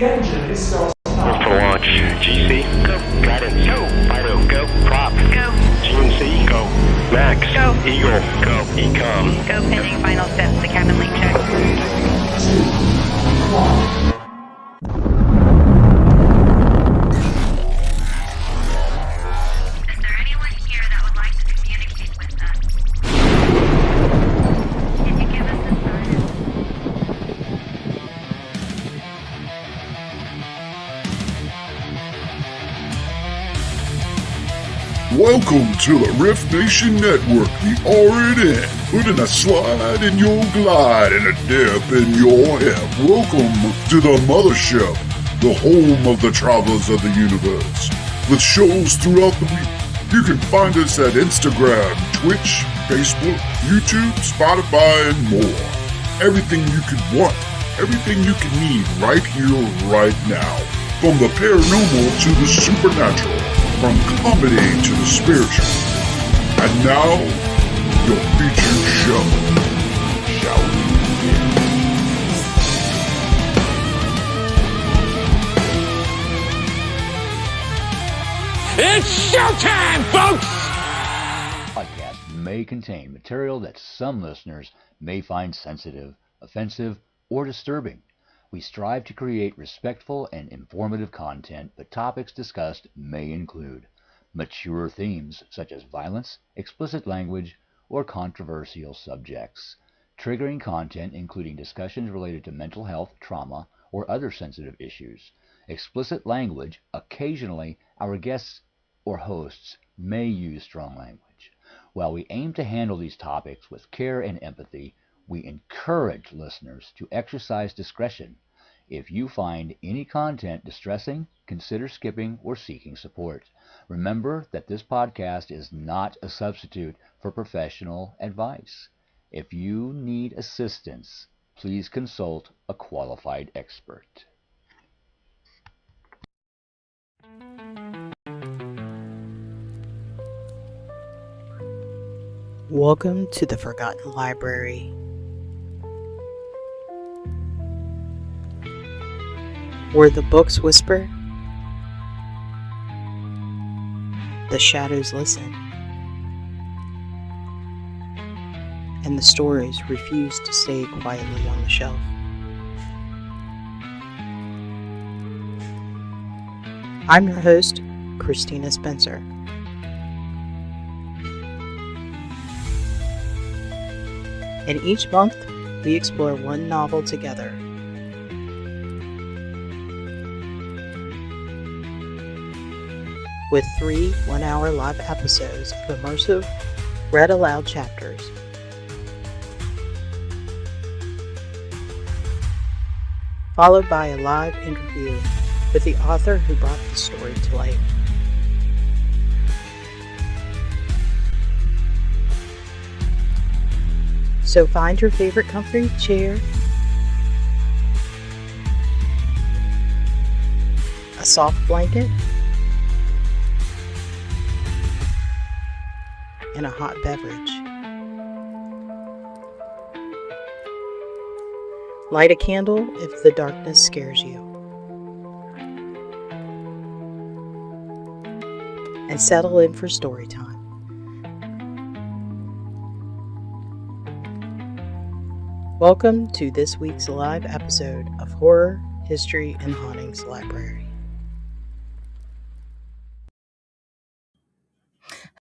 engine is self-start. For launch. GC. Go. Guidance. Go. Fido. Go. Prop. Go. GNC. Go. Max. Go. Eagle. Go. Ecom. Go pending final steps to cabin link check. 2, 1. Is there anyone here that would like to communicate with us? Can you give us a sign? Welcome to the Rift Nation Network, the RNN, putting a slide in your glide and a dip in your hip. Welcome to the mothership, the home of the travelers of the universe. With shows throughout the week, you can find us at Instagram, Twitch, Facebook, YouTube, Spotify, and more. Everything you could want, everything you can need right here, right now. From the paranormal to the supernatural. From comedy to the spiritual. And now, your featured show. Shall we begin? It's showtime, folks! Podcast may contain material that some listeners may find sensitive, offensive, or disturbing. We strive to create respectful and informative content, but topics discussed may include mature themes such as violence, explicit language, or controversial subjects, triggering content including discussions related to mental health, trauma, or other sensitive issues, explicit language. Occasionally, our guests or hosts may use strong language. While we aim to handle these topics with care and empathy, we encourage listeners to exercise discretion. If you find any content distressing, consider skipping or seeking support. Remember that this podcast is not a substitute for professional advice. If you need assistance, please consult a qualified expert. Welcome to the Forgotten Library, where the books whisper, the shadows listen, and the stories refuse to stay quietly on the shelf. I'm your host, Christina Spencer. And each month, we explore one novel together. With 3 one-hour live episodes of immersive, read-aloud chapters. Followed by a live interview with the author who brought the story to life. So find your favorite comfy chair, a soft blanket, and a hot beverage. Light a candle if the darkness scares you. And settle in for story time. Welcome to this week's live episode of Horror, History, and Hauntings Library.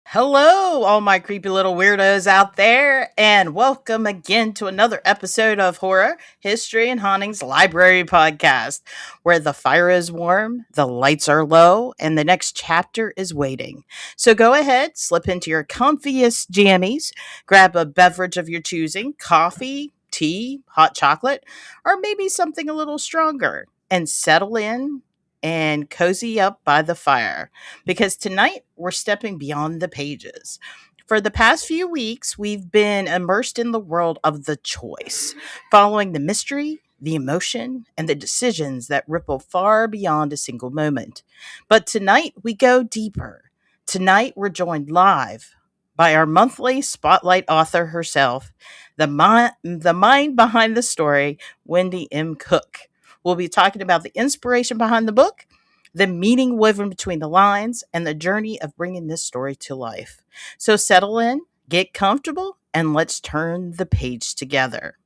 Hello, all my creepy little weirdos out there, and welcome again to another episode of Horror, History, and Hauntings Library Podcast, where the fire is warm, the lights are low, and the next chapter is waiting. So go ahead, slip into your comfiest jammies, grab a beverage of your choosing, coffee, tea, hot chocolate, or maybe something a little stronger, and settle in and cozy up by the fire, because tonight we're stepping beyond the pages. For the past few weeks, we've been immersed in the world of the choice, following the mystery, the emotion, and the decisions that ripple far beyond a single moment. But tonight we go deeper. Tonight we're joined live by our monthly spotlight author herself, the mind behind the story, Wendy M. Cook. We'll be talking about the inspiration behind the book, the meaning woven between the lines, and the journey of bringing this story to life. So settle in, get comfortable, and let's turn the page together.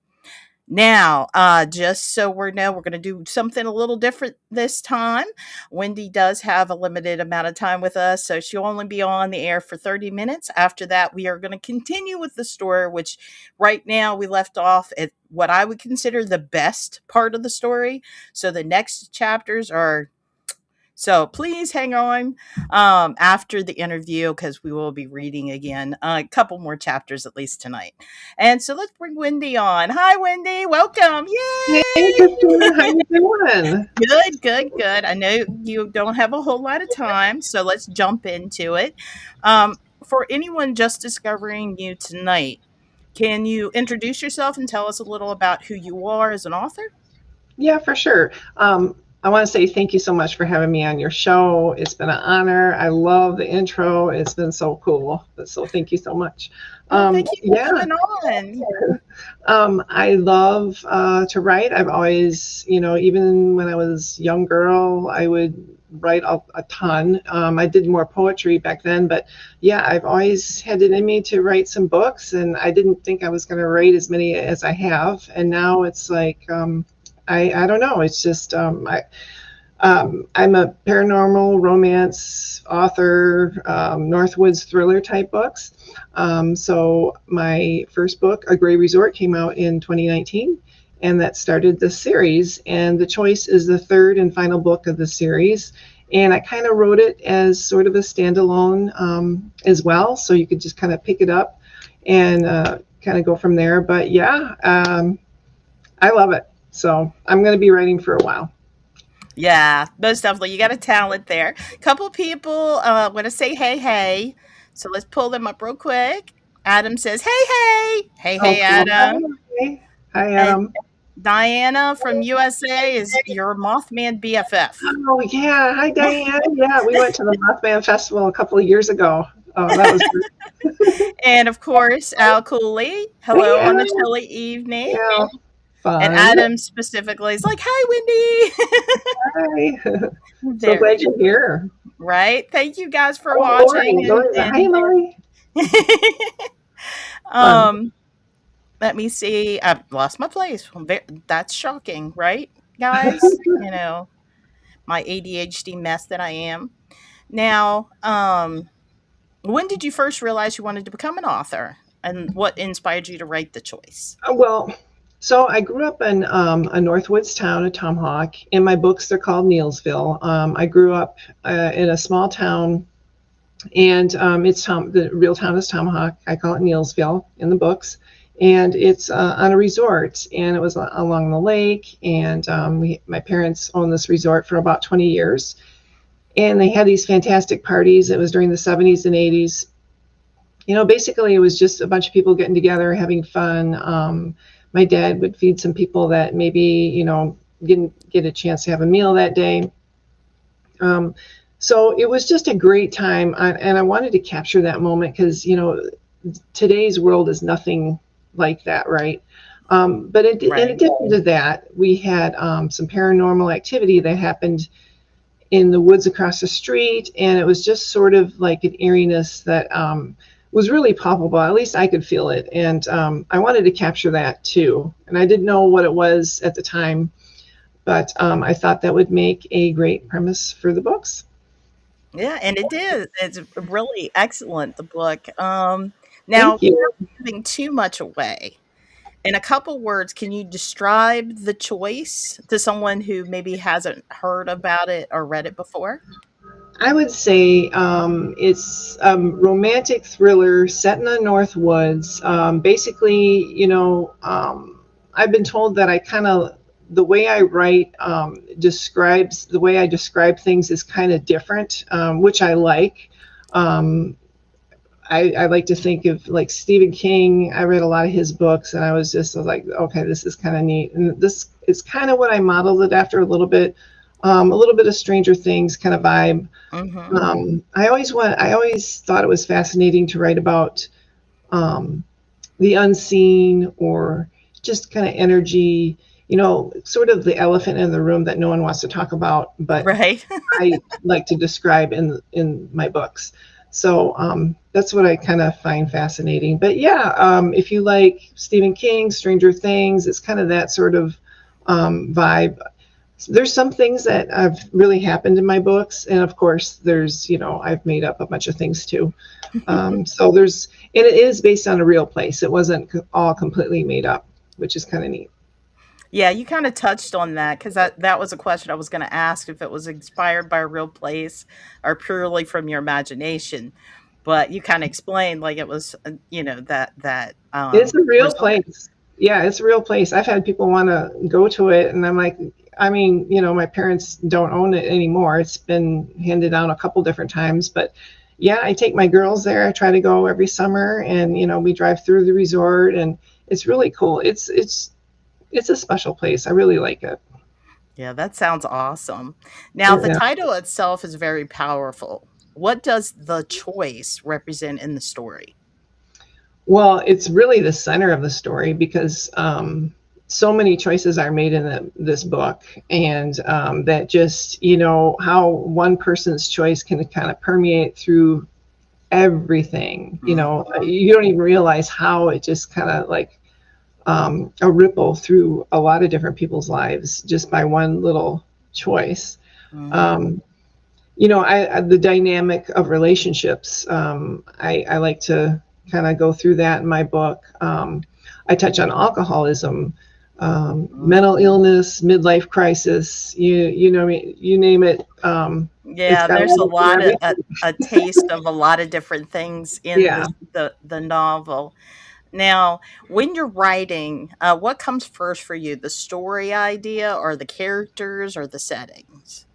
Now, just so we know, we're going to do something a little different this time. Wendy does have a limited amount of time with us, so she'll only be on the air for 30 minutes. After that, we are going to continue with the story, which right now we left off at what I would consider the best part of the story. So the next chapters are, so please hang on after the interview because we will be reading again a couple more chapters at least tonight. And so let's bring Wendy on. Hi, Wendy. Welcome. Hey, Yay! Christina, how you doing? Good, good, good. I know you don't have a whole lot of time, so let's jump into it. For anyone just discovering you tonight, can you introduce yourself and tell us a little about who you are as an author? Yeah, for sure. I want to say thank you so much for having me on your show. It's been an honor. I love the intro. It's been so cool. So thank you so much. Well, thank you for coming on. I love to write. I've always, even when I was a young girl, I would write a ton. I did more poetry back then, but yeah, I've always had it in me to write some books, and I didn't think I was going to write as many as I have. And now it's like, I don't know. It's just I'm a paranormal romance author, Northwoods thriller type books. So my first book, A Gray Resort, came out in 2019, and that started the series. And The Choice is the third and final book of the series. And I kind of wrote it as sort of a standalone as well, so you could just kind of pick it up and kind of go from there. But yeah, I love it. So I'm going to be writing for a while. Yeah, most definitely. You got a talent there. A couple people want to say hey. So let's pull them up real quick. Adam says hey. Hey, Oh, cool. Adam. Hi, Adam. And Diana from USA is your Mothman BFF. Oh, yeah. Hi, Diane. Yeah, we went to the Mothman Festival a couple of years ago. Oh, that was great. And of course, Al Cooley. Hello Hey, on the Al. chilly evening. Yeah, fun. And Adam specifically is like, hi, Wendy. Hi. So There glad we you're here. Right. Thank you guys for Oh, watching. Lori. Hi, Lori. Let me see. I've lost my place. That's shocking, right, guys? My ADHD mess that I am. Now, when did you first realize you wanted to become an author? And what inspired you to write The Choice? Well, so I grew up in a Northwoods town, a Tomahawk. In my books, they're called Neilsville. I grew up in a small town, and the real town is Tomahawk. I call it Neilsville in the books, and it's on a resort, and it was along the lake. And my parents owned this resort for about 20 years, and they had these fantastic parties. It was during the 70s and 80s. Basically, it was just a bunch of people getting together, having fun. My dad would feed some people that maybe, didn't get a chance to have a meal that day. So it was just a great time. And I wanted to capture that moment because, today's world is nothing like that, right? But in addition to that, we had some paranormal activity that happened in the woods across the street. And it was just sort of like an eeriness that was really palpable. At least I could feel it. And I wanted to capture that too. And I didn't know what it was at the time, but I thought that would make a great premise for the books. Yeah, and it did. It's really excellent, the book. Now, Thank you. without giving too much away, in a couple words, can you describe The Choice to someone who maybe hasn't heard about it or read it before? I would say it's a romantic thriller set in the Northwoods. Basically, I've been told that the way I write describes the way I describe things is kind of different, which I like. I like to think of like Stephen King. I read a lot of his books, and I was like, okay, this is kind of neat. And this is kind of what I modeled it after a little bit of Stranger Things kind of vibe. Mm-hmm. I always thought it was fascinating to write about the unseen or just kind of energy, sort of the elephant in the room that no one wants to talk about, but Right. I like to describe in my books. So that's what I kind of find fascinating. But yeah, if you like Stephen King, Stranger Things, it's kind of that sort of vibe. There's some things that have really happened in my books, and of course, there's I've made up a bunch of things too. So and it is based on a real place. It wasn't all completely made up, which is kind of neat. Yeah, you kind of touched on that because that was a question I was going to ask if it was inspired by a real place or purely from your imagination. But you kind of explained like it was, It's a real result. place. Yeah, it's a real place. I've had people want to go to it, and I'm like, I mean, my parents don't own it anymore. It's been handed down a couple different times, but yeah, I take my girls there. I try to go every summer, and we drive through the resort, and it's really cool. It's a special place. I really like it. Yeah, that sounds awesome. Now, the Yeah. title itself is very powerful. What does the choice represent in the story? Well, it's really the center of the story because so many choices are made in this book, and that just how one person's choice can kind of permeate through everything. You don't even realize how it just kind of like a ripple through a lot of different people's lives just by one little choice. Mhm. The dynamic of relationships. I like to kind of go through that in my book. I touch on alcoholism, mental illness, midlife crisis. You name it. It's Yeah, got a there's a little bit of lot of everything. a taste of a lot of different things in Yeah. the novel. Now, when you're writing, what comes first for you, the story idea or the characters or the settings?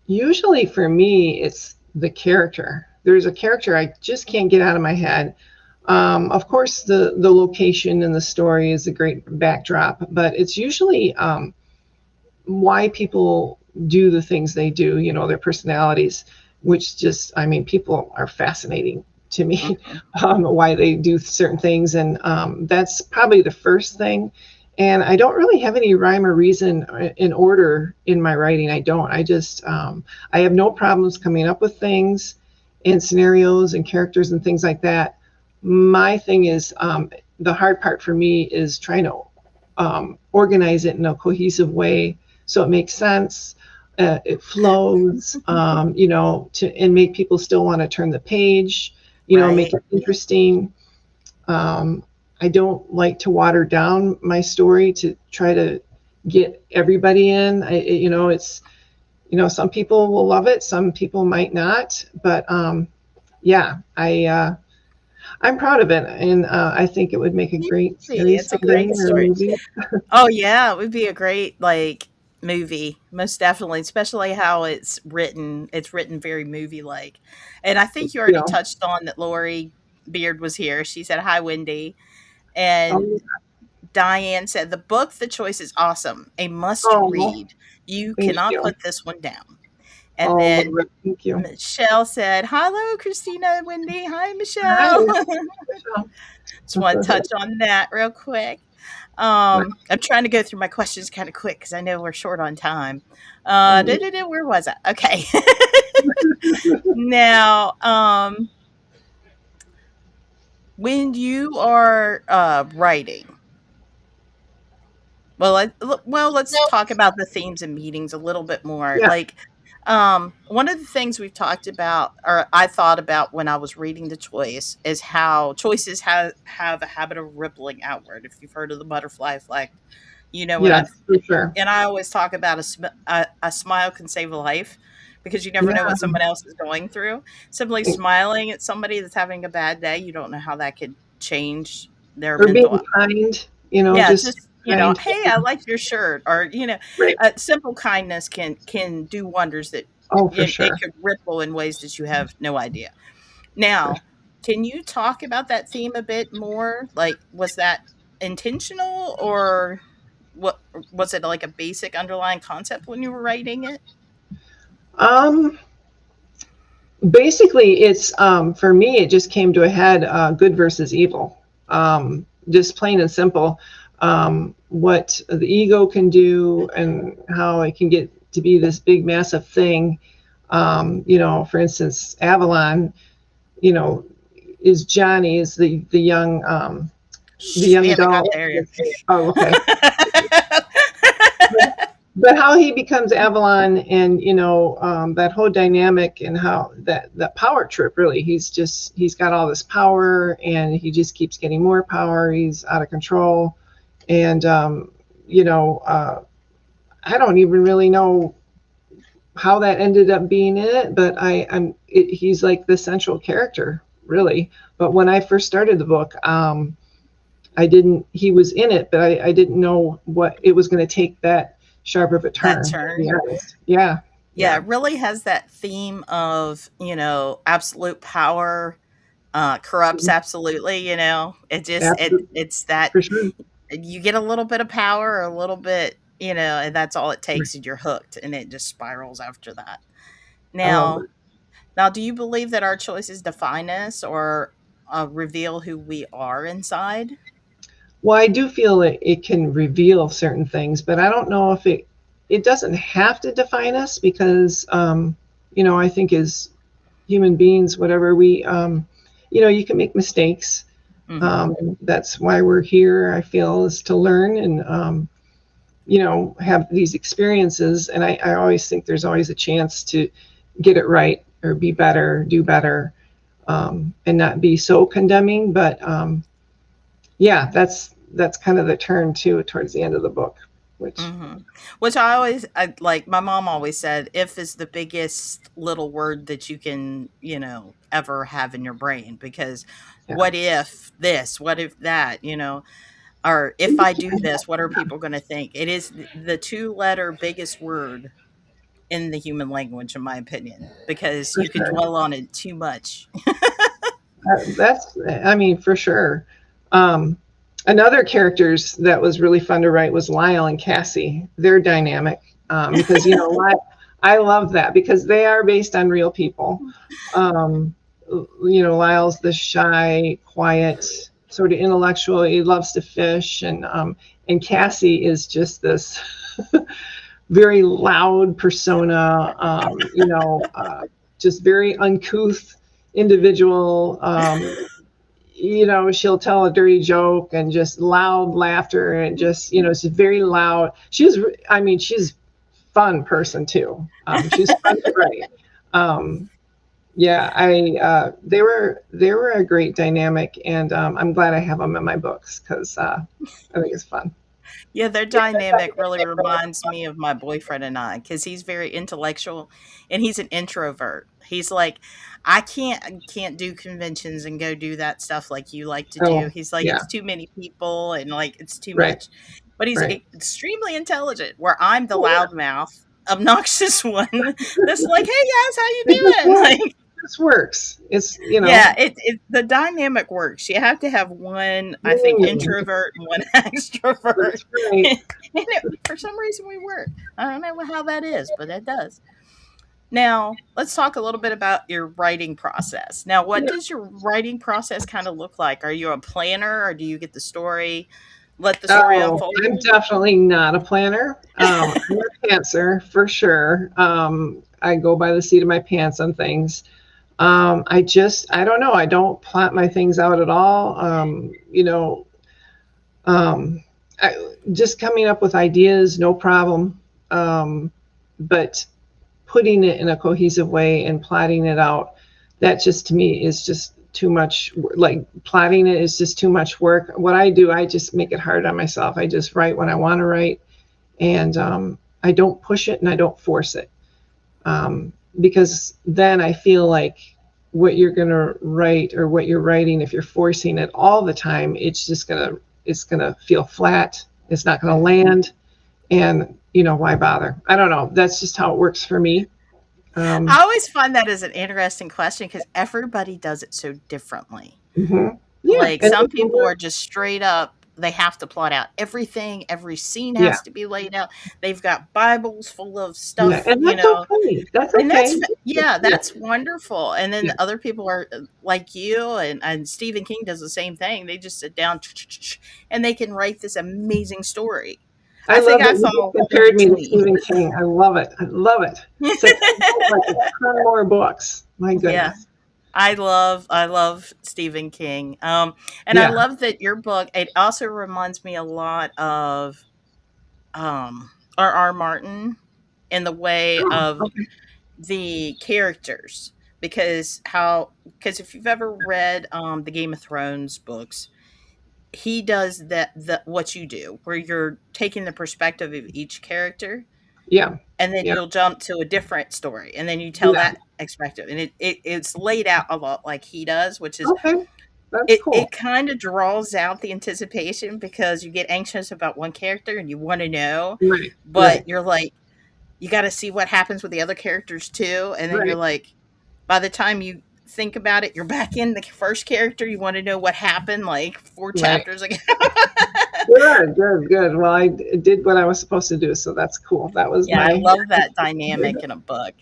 Usually for me, it's the character. There's a character I just can't get out of my head. Of course, the location and the story is a great backdrop, but it's usually why people do the things they do, their personalities, which just, I mean, people are fascinating to me, Mhm. why they do certain things. And that's probably the first thing. And I don't really have any rhyme or reason in order in my writing. I don't. I just, I have no problems coming up with things and scenarios and characters and things like that. My thing is, the hard part for me is trying to organize it in a cohesive way so it makes sense, it flows, and make people still want to turn the page, make Right. it interesting. I don't like to water down my story to try to get everybody in. It's, some people will love it, some people might not, but yeah, I'm proud of it, and I think it would make a great Easy. series It's a someday great or a story. movie. Oh yeah, it would be a great like movie, most definitely, especially how it's written. It's written very movie like. And I think you already Yeah. touched on that Lori Beard was here. She said, "Hi, Wendy." And Oh, Diane said, "The book, The Choice is awesome. A must oh, read. You thank cannot you. put this one down." And Oh, then Laura, thank you. Michelle said, "Hello, Christina and Wendy. Hi, Hi. Michelle." Michelle. Just want to touch on that real quick. I'm trying to go through my questions kind of quick because I know we're short on time. Where was I? Okay. Now, when you are writing, let's talk about the themes and meetings a little bit more. Yeah. Like, one of the things we've talked about, or I thought about when I was reading The Choice, is how choices have a habit of rippling outward. If you've heard of the butterfly effect, you know what I'm. Yes, for sure. And I always talk about a smile can save a life because you never know Yeah. what someone else is going through. Simply smiling at somebody that's having a bad day, you don't know how that could change their Or being mental. kind, Yeah, just just, kind. "Hey, I like your shirt," or, Right. simple kindness can do wonders that Oh, for it sure. could ripple in ways that you have no idea. Now, can you talk about that theme a bit more? Like, was that intentional or what was it like a basic underlying concept when you were writing it? Um, Basically, it's for me, it just came to a head, good versus evil. Just plain and simple. what the ego can do and how it can get to be this big, massive thing. For instance, Avalon, is Johnny, is the young We haven't got adult. there yet. Oh, okay. But how he becomes Avalon, and that whole dynamic, and how that power trip, really, he's got all this power, and he just keeps getting more power. He's out of control, and I don't even really know how that ended up being in it, but he's like the central character, really. But when I first started the book, he was in it, but I didn't know what it was going to take that sharp of a turn. That turn. To be honest. Yeah. Yeah, it really has that theme of, absolute power corrupts absolutely, It just it's that For sure. you get a little bit of power, a little bit, and that's all it takes, and you're hooked, and it just spirals after that. Now, do you believe that our choices define us or reveal who we are inside? Well, I do feel it can reveal certain things, but I don't know if it doesn't have to define us, because, I think as human beings, whatever we, you can make mistakes. That's why we're here, I feel, is to learn and, have these experiences. And I always think there's always a chance to get it right or be better, do better, and not be so condemning. But yeah, that's kind of the turn too towards the end of the book, which I like. My mom always said, "If is the biggest little word that you can, ever have in your brain, because what if this, what if that, or if I do this, what are people going to think?" It is the 2-letter biggest word in the human language, in my opinion, because you can dwell on it too much. For sure. Another characters that was really fun to write was Lyle and Cassie. They're dynamic, because I love that, because they are based on real people. Lyle's the shy, quiet, sort of intellectual. He loves to fish, and Cassie is just this very loud persona. Just very uncouth individual. She'll tell a dirty joke and just loud laughter, and just, it's very loud. She's fun person too. She's fun to write. They were a great dynamic, and I'm glad I have them in my books, because I think it's fun. Yeah, their dynamic really reminds me of my boyfriend and I, because he's very intellectual and he's an introvert. He's like, I can't do conventions and go do that stuff like you like to do. He's like, it's too many people, and like it's too much. But he's extremely intelligent, where I'm the loudmouth, obnoxious one that's like, "Hey guys, how you doing?" Like, this works. It's it the dynamic works. You have to have one, I think, introvert and one extrovert. Right. And for some reason we work. I don't know how that is, but it does. Now, let's talk a little bit about your writing process. Now, what does your writing process kind of look like? Are you a planner, or do you get the story, let the story unfold? I'm definitely not a planner. I'm a pantser for sure. I go by the seat of my pants on things. I don't know. I don't plot my things out at all. Just coming up with ideas, no problem. But putting it in a cohesive way and plotting it out, that just, to me, is just too much. Like, plotting it is just too much work. What I do, I just make it hard on myself. I just write when I want to write, and I don't push it and I don't force it. Because then I feel like what you're going to write, or what you're writing, if you're forcing it all the time, it's going to feel flat. It's not going to land. And, why bother? I don't know. That's just how it works for me. I always find that as an interesting question, because everybody does it so differently. Mm-hmm. Yeah, like, some people are just straight up, they have to plot out everything. Every scene Yeah. has to be laid out. They've got Bibles full of Yeah. stuff, And that's okay. That's and okay. yeah, Yeah. that's wonderful. And then Yeah. the other people are like you, and Stephen King does the same thing. They just sit down and they can write this amazing story. I I think love I that you fall just in compared me to between. Stephen King. I love it. I love it. Except I have like a ton more books. My Yeah. goodness. I love Stephen King. And I Yeah. love that your book, it also reminds me a lot of R.R. Martin in the way Oh, of okay. the characters, because if you've ever read the Game of Thrones books, he does that the what you do, where you're taking the perspective of each character, Yeah. and then Yeah. you'll jump to a different story, and then you tell Yeah. that perspective, and it's laid out a lot like he does, which is Okay. That's it cool. kind of draws out the anticipation because you get anxious about one character and you want to know, Right. but Right. you're like, you got to see what happens with the other characters too, and then you're Right. like, by the time you think about it, you're back in the first character. You want to know what happened like four Right. chapters ago. Good. Good. Good. Well, I did what I was supposed to do, so that's cool. That was Yeah, I my love that dynamic in a book.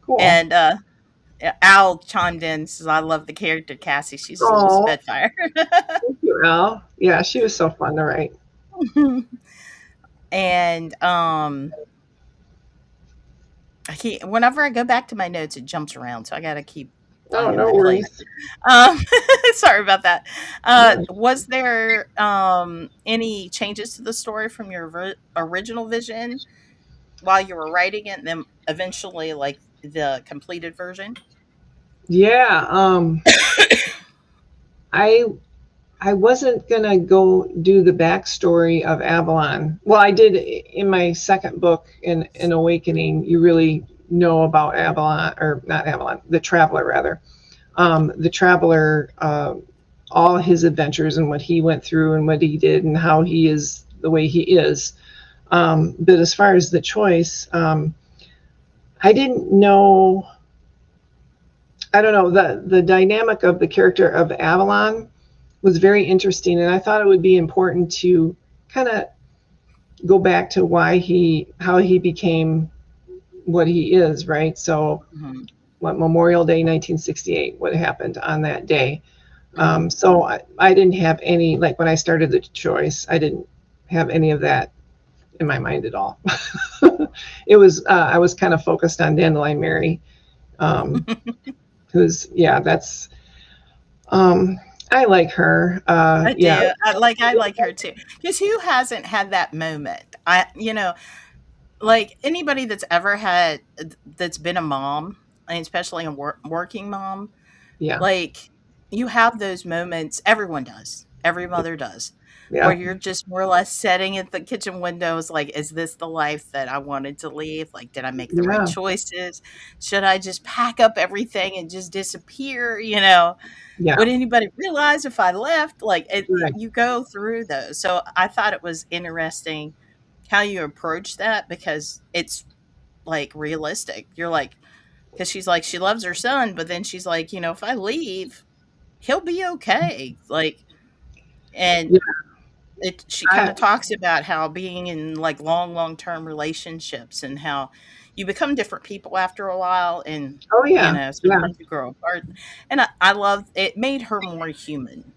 cool. And Al chimed in, says, I love the character Cassie. She's a little Oh, spitfire. thank you, Al. Yeah, she was so fun to write. And whenever I go back to my notes, it jumps around, so I got to keep Oh, finding no my place. worries. Um, sorry about that. Yeah. Was there any changes to the story from your original vision while you were writing it, and then eventually, like the completed version? Yeah. I I wasn't gonna go do the backstory of Avalon. Well, I did in my second book in Awakening. You really know about Avalon, or not Avalon, the Traveler rather. The Traveler, all his adventures and what he went through and what he did and how he is the way he is. But as far as the choice, I didn't know. I don't know, the dynamic of the character of Avalon was very interesting, and I thought it would be important to kind of go back to how he became what he is, right? So, Mm-hmm. what Memorial Day 1968, what happened on that day? Mm-hmm. So I didn't have any, like when I started the choice, I didn't have any of that in my mind at all. It was I was kind of focused on Dandelion Mary, who's that's I like her. I Yeah, do. I like her too. Because who hasn't had that moment? Like anybody that's been a mom, and especially a working mom, yeah, like you have those moments. Everyone does. Every mother does. Where yeah, you're just more or less sitting at the kitchen windows, like, is this the life that I wanted to leave? Like, did I make the right yeah, choices? Should I just pack up everything and just disappear? yeah, Would anybody realize if I left? Like, right, you go through those. So I thought it was interesting how you approach that because it's like realistic. You're like, because she's like, she loves her son, but then she's like, if I leave, he'll be okay. Like, and yeah. she kind I, of talks about how being in like long term relationships and how you become different people after a while, and oh yeah, yeah. sometimes you grow apart. And I love it, made her more human.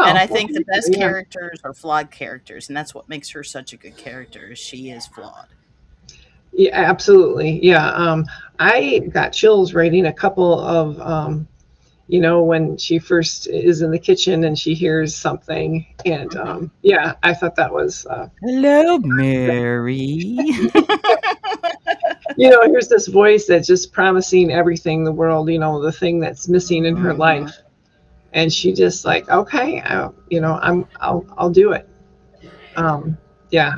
And Oh, I well, think the thank best you. Yeah, characters are flawed characters, and that's what makes her such a good character. Is she is flawed. yeah, absolutely. Yeah. I got chills writing a couple of when she first is in the kitchen and she hears something, and Hmm. yeah, I thought that was Hello, Mary. here's this voice that's just promising everything the world, the thing that's missing in her Hmm. life, and she just like, okay, I'll do it. Yeah,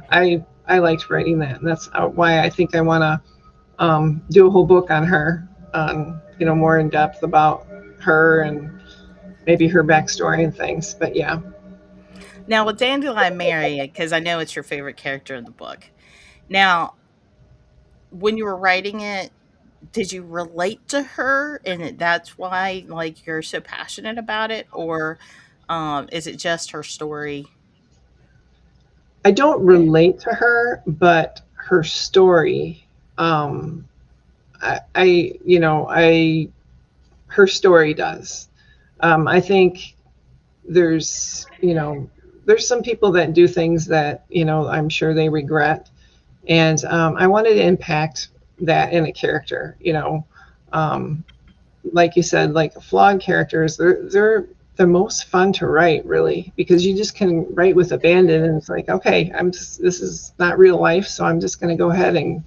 I liked writing that, and that's why I think I want to do a whole book on her, on more in depth about her and maybe her backstory and things. But yeah, Now with Dandelion Mary, because I know it's your favorite character in the book. Now, when you were writing it, did you relate to her, and that's why like you're so passionate about it, or Is it just her story? I don't relate to her, but her story, um, her story does. I think there's, there's some people that do things that, I'm sure they regret. And I wanted to impact that in a character, like you said, like flawed characters, they're the most fun to write, really, because you just can write with abandon, and it's like, okay, this is not real life, so I'm just going to go ahead and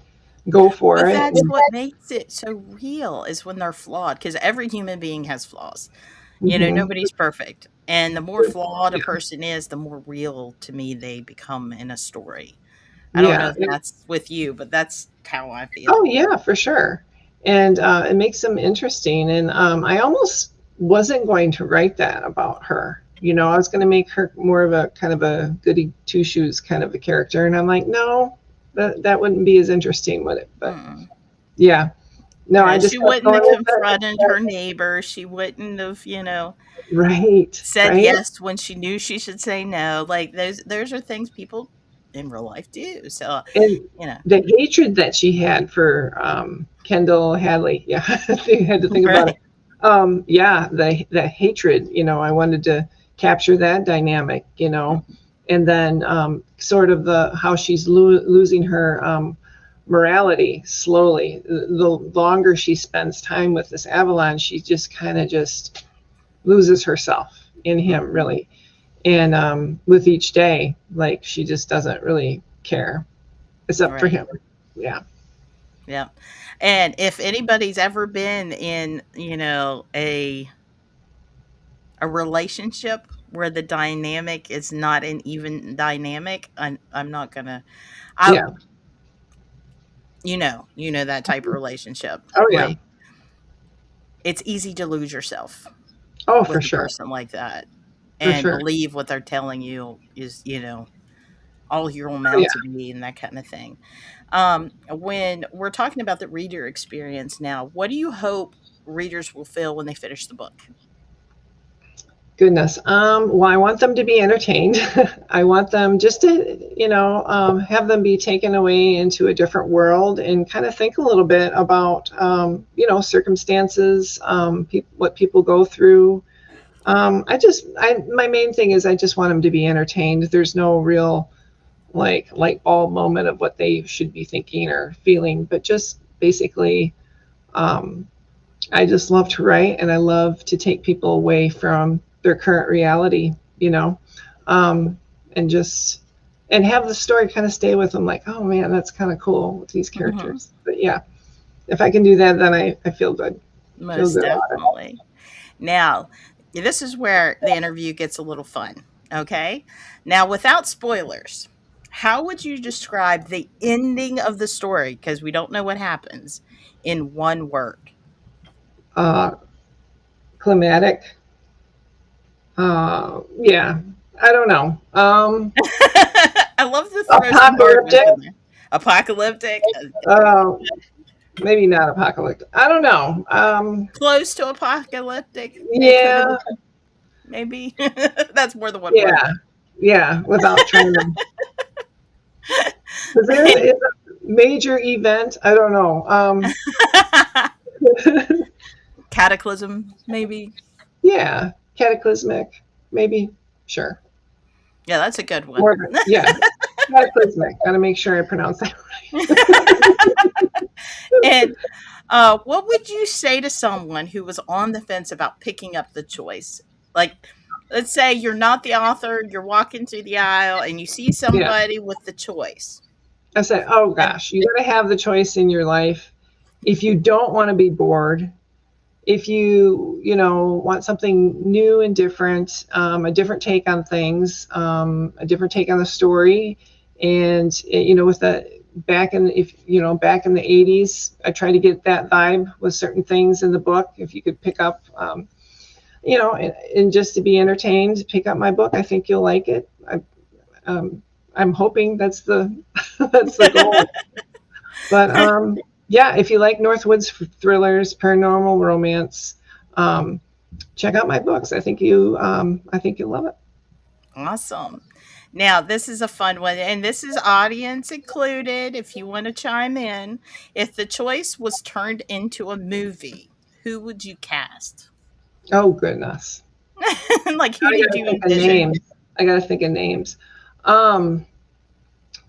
go for But it. that's what makes it so real is when they're flawed, because every human being has flaws. Mhm. Nobody's perfect. And the more flawed a Yeah, person is, the more real to me they become in a story. I don't know yeah. if that's with you, but that's how I Oh feel. yeah, for sure. And it makes them interesting. And I almost wasn't going to write that about her. I was going to make her more of a kind of a goody two shoes kind of a character. And I'm like, no, that wouldn't be as interesting, would it? But Mm. yeah, no, I No, just she kept wouldn't going have with it. confronted her neighbor. She wouldn't have, Right, said right. yes when she knew she should say no. Like those are things people in real life do. So, And you know. the hatred that she had for Kendall Hadley, yeah, I had to think about it. Right. Yeah, the hatred, I wanted to capture that dynamic, and then sort of the how she's losing her morality slowly. The longer she spends time with this Avalon, she just kind of just loses herself in him, really. And with each day, like she just doesn't really care, except for Right. him. Yeah. Yeah. And if anybody's ever been in, a relationship where the dynamic is not an even dynamic, I'm not gonna I Yeah. that type of relationship. Oh yeah. Like it's easy to lose yourself Oh, for with a sure. person like that For and sure. believe what they're telling you is, all you're Oh yeah. amount to be and that kind of thing. When we're talking about the reader experience now, what do you hope readers will feel when they finish the book? Goodness. Well, I want them to be entertained. I want them just to, have them be taken away into a different world and kind of think a little bit about, circumstances, what people go through. My main thing is I just want them to be entertained. There's no real like light bulb moment of what they should be thinking or feeling, but just basically, um, I just love to write and I love to take people away from their current reality, um, and just and have the story kind of stay with them like, oh man, that's kind of cool with these Mhm. characters. But yeah, if I can do that, then I feel good. Feel Most good about it. definitely. Now, this is where the interview gets a little fun. Okay. Now, without spoilers, how would you describe the ending of the story? Because we don't know what happens in one word. Uh, Climatic. Yeah, I don't know. I love to throw some hard ones Apocalyptic. in there. Apocalyptic, Uh, Maybe not apocalyptic. I don't know. close to apocalyptic. It could have Yeah, been, maybe. That's more than one word. yeah, yeah. Without trying to, because there is a major event. I don't know. Cataclysm, maybe. Yeah, cataclysmic. Maybe. Sure. Yeah, that's a good one. More. Yeah, cataclysmic. Got to make sure I pronounce that right. And what would you say to someone who was on the fence about picking up the choice? Like, let's say you're not the author, you're walking through the aisle and you see Yeah. somebody with the choice. I said, oh gosh, you got to have the choice in your life. If you don't want to be bored, if you want something new and different, a different take on things, a different take on the story, and with the back in back in the 80s, I try to get that vibe with certain things in the book. If you could pick up, and just to be entertained, pick up my book. I think you'll like it. I'm hoping that's the that's the goal. But yeah, if you like Northwoods thrillers, paranormal romance, check out my books. I think you'll love it. Awesome. Now, this is a fun one, and this is audience included if you want to chime in. If the choice was turned into a movie, who would you cast? Oh goodness. Like, who I did gotta you think of envision? names. I gotta think of names.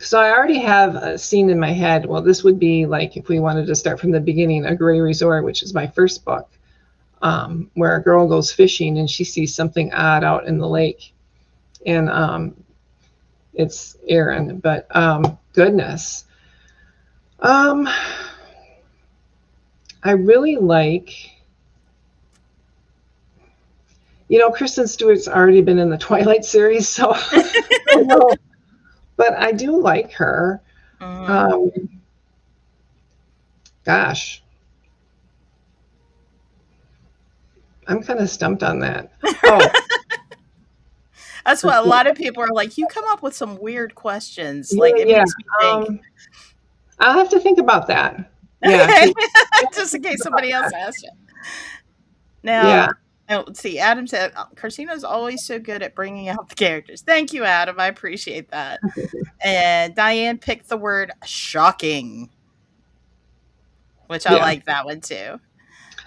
So I already have a scene in my head. Well, this would be like if we wanted to start from the beginning, A Gray Resort, which is my first book, where a girl goes fishing and she sees something odd out in the lake. And it's Aaron, but goodness. I really like, Kristen Stewart's already been in the Twilight series, so I don't know. But I do like her. Gosh. I'm kind of stumped on that. Oh, That's what a lot of people are like. You come up with some weird questions. Like, it yeah. makes me think. I'll have to think about that. Yeah. Just in case somebody else asks you. Now, Yeah. let's see. Adam said, Christina's always so good at bringing out the characters. Thank you, Adam. I appreciate that. And Diane picked the word shocking, which I Yeah. like that one too.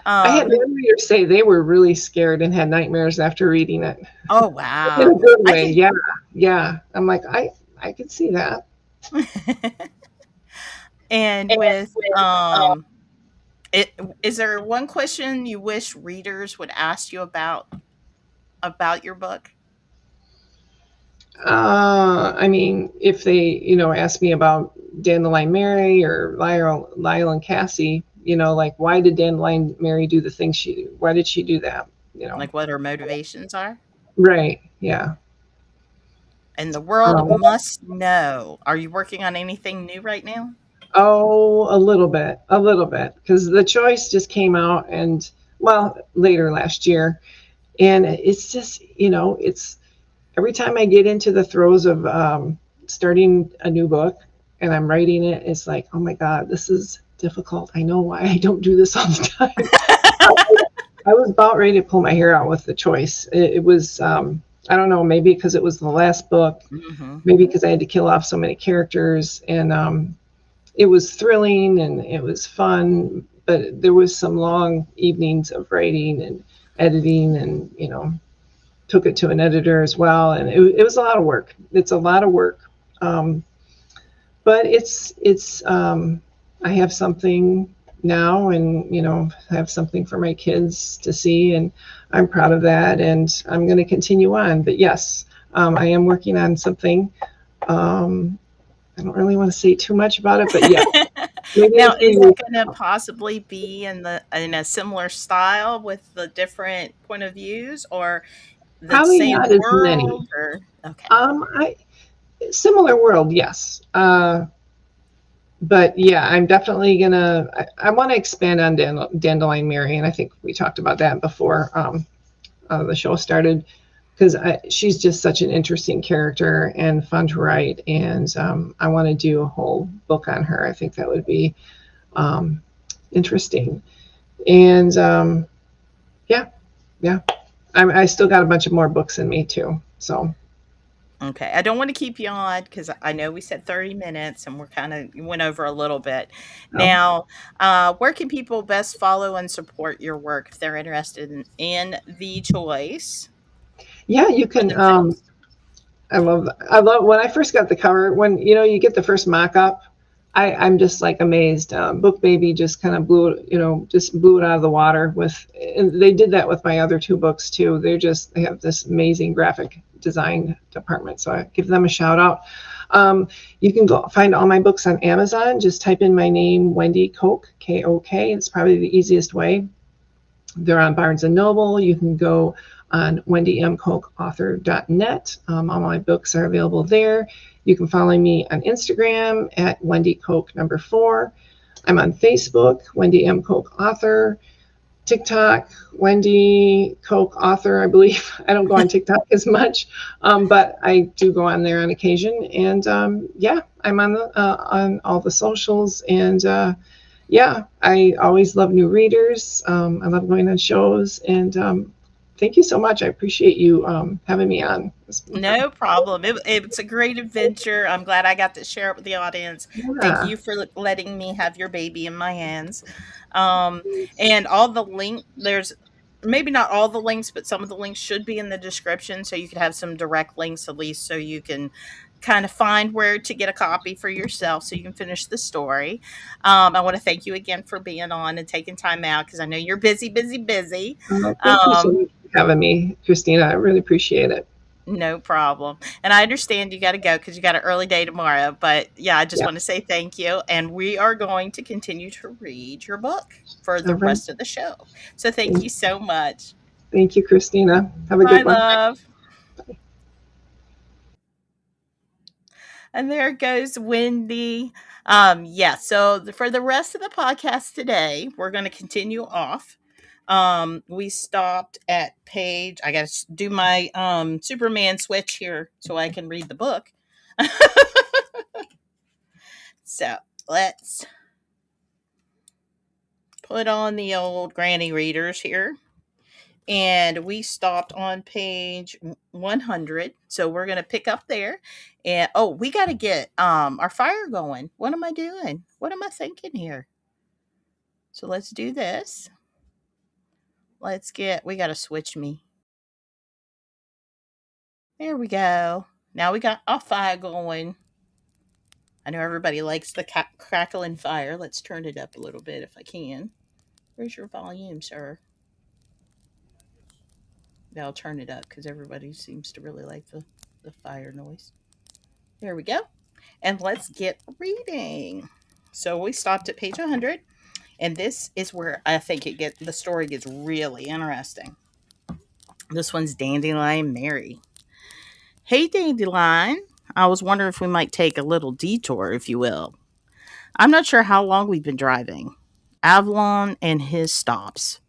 I had one reader say they were really scared and had nightmares after reading it. Oh, In a wow. good way. Yeah. I'm like, I could see that. And with is there one question you wish readers would ask you about your book? I mean, if they, ask me about Dandelion Mary or Lyle and Cassie, like why did Dandelion Mary do the thing why did she do that? Like what her motivations are? Right. Yeah. And the world must know. Are you working on anything new right now? Oh, a little bit, because The Choice just came out later last year. And it's just, it's every time I get into the throes of starting a new book and I'm writing it, it's like, oh my God, this is difficult. I know why I don't do this all the time. I was about ready to pull my hair out with The Choice. It was, I don't know, maybe because it was the last book, maybe because I had to kill off so many characters. And it was thrilling and it was fun, but there was some long evenings of writing and editing and, took it to an editor as well. And it was a lot of work. It's a lot of work. But it's I have something now and, I have something for my kids to see and I'm proud of that and I'm going to continue on. But yes, I am working on something. I don't really want to say too much about it, but yeah. Now, is it going to possibly be in a similar style with the different point of views, or the Probably same not as world? many. Or, okay. Similar world, yes. But yeah, I'm definitely gonna. I want to expand on Dandelion Mary, and I think we talked about that before the show started. Because she's just such an interesting character and fun to write, and I want to do a whole book on her. I think that would be interesting. And yeah, I still got a bunch of more books in me too. So Okay, I don't want to keep you on because I know we said 30 minutes and went over a little bit. Now, where can people best follow and support your work if they're interested in The Choice? yeah, you can. I love when I first got the cover. When you get the first mock-up, I'm just like amazed. Book Baby just kind of blew it out of the water and they did that with my other two books too. They have this amazing graphic design department, so I give them a shout out. You can go find all my books on Amazon. Just type in my name, Wendy Koch, K-O-K. It's probably the easiest way. They're on Barnes & Noble. You can go on wendymkochauthor.net. All my books are available there. You can follow me on Instagram at Wendy Koch 4. I'm on Facebook, Wendy M. Koch Author. TikTok, Wendy Koch Author, I believe. I don't go on TikTok as much, but I do go on there on occasion. And yeah, I'm on all the socials. And yeah, I always love new readers. I love going on shows. And thank you so much. I appreciate you having me on. No problem. It's a great adventure. I'm glad I got to share it with the audience. Thank Yeah. you for letting me have your baby in my hands. Um, and all the there's maybe not all the links, but some of the links should be in the description, so you could have some direct links at least, so you can kind of find where to get a copy for yourself, so you can finish the story. I want to thank you again for being on and taking time out because I know you're busy, busy, busy. Thank you so Um, much for having me, Christina. I really appreciate it. No problem. And I understand you got to go because you got an early day tomorrow. But yeah, I just Yeah. want to say thank you. And we are going to continue to read your book for All the right. rest of the show. So thank you so much. Thank you, Christina. Have a Bye, good one. love. And there goes Wendy. Yeah, so for the rest of the podcast today, we're going to continue off. We stopped at page, I got to do my Superman switch here so I can read the book. So let's put on the old granny readers here. And we stopped on page 100. So we're going to pick up there. And oh, we got to get our fire going. What am I doing? What am I thinking here? So let's do this. We got to switch me. There we go. Now we got our fire going. I know everybody likes the crackling fire. Let's turn it up a little bit if I can. Where's your volume, sir? I'll turn it up because everybody seems to really like the fire noise. There we go. And let's get reading. So we stopped at page 100, and this is where I think the story gets really interesting. This one's Dandelion Mary. Hey, Dandelion. I was wondering if we might take a little detour, if you will. I'm not sure how long we've been driving. Avalon and his stops.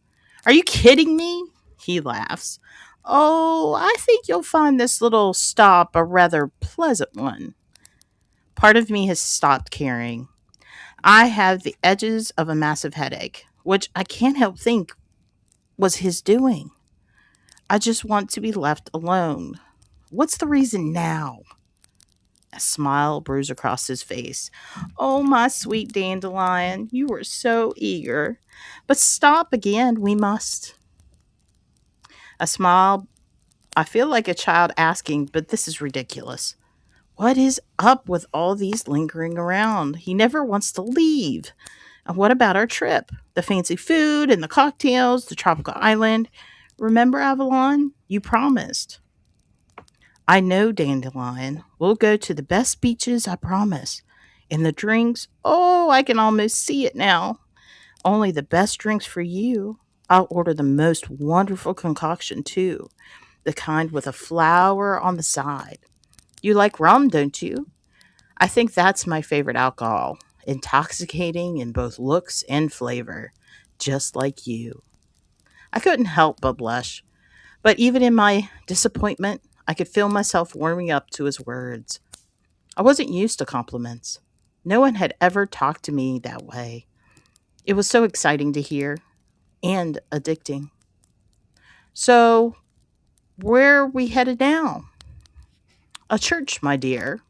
Are you kidding me? He laughs. Oh, I think you'll find this little stop a rather pleasant one. Part of me has stopped caring. I have the edges of a massive headache, which I can't help think was his doing. I just want to be left alone. What's the reason now? A smile brews across his face. Oh, my sweet Dandelion, you were so eager. But stop again, we must. A smile. I feel like a child asking, but this is ridiculous. What is up with all these lingering around? He never wants to leave. And what about our trip? The fancy food and the cocktails, the tropical island. Remember, Avalon? You promised. I know, Dandelion. We'll go to the best beaches, I promise. And the drinks, oh, I can almost see it now. Only the best drinks for you. I'll order the most wonderful concoction, too. The kind with a flower on the side. You like rum, don't you? I think that's my favorite alcohol. Intoxicating in both looks and flavor. Just like you. I couldn't help but blush. But even in my disappointment, I could feel myself warming up to his words. I wasn't used to compliments. No one had ever talked to me that way. It was so exciting to hear and addicting. So, where are we headed now? A church, my dear,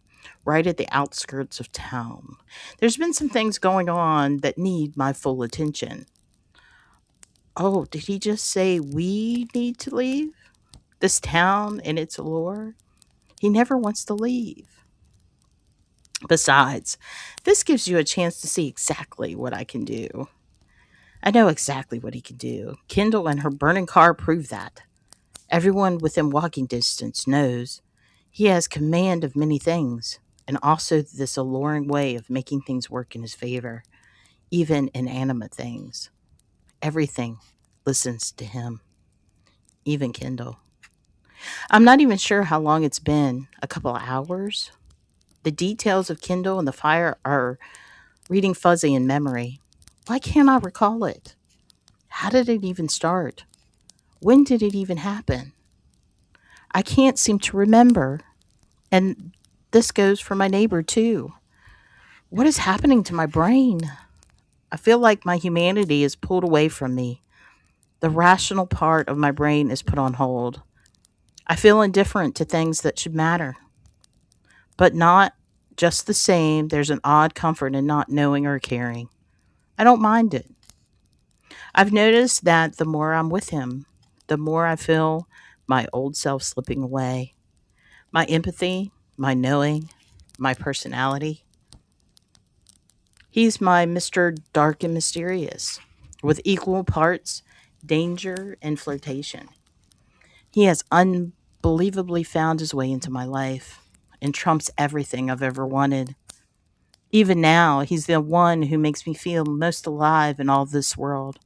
right at the outskirts of town. There's been some things going on that need my full attention. Oh, did he just say we need to leave? This town and its allure? He never wants to leave. Besides, this gives you a chance to see exactly what I can do. I know exactly what he can do. Kendall and her burning car prove that. Everyone within walking distance knows he has command of many things, and also this alluring way of making things work in his favor, even inanimate things. Everything listens to him, even Kendall. I'm not even sure how long it's been, a couple of hours. The details of Kendall and the fire are reading fuzzy in memory. Why can't I recall it? How did it even start? When did it even happen? I can't seem to remember. And this goes for my neighbor, too. What is happening to my brain? I feel like my humanity is pulled away from me. The rational part of my brain is put on hold. I feel indifferent to things that should matter, but not just the same. There's an odd comfort in not knowing or caring. I don't mind it. I've noticed that the more I'm with him, the more I feel my old self slipping away. My empathy, my knowing, my personality. He's my Mr. Dark and Mysterious, with equal parts danger and flirtation. He has unbelievably found his way into my life and trumps everything I've ever wanted. Even now, he's the one who makes me feel most alive in all this world.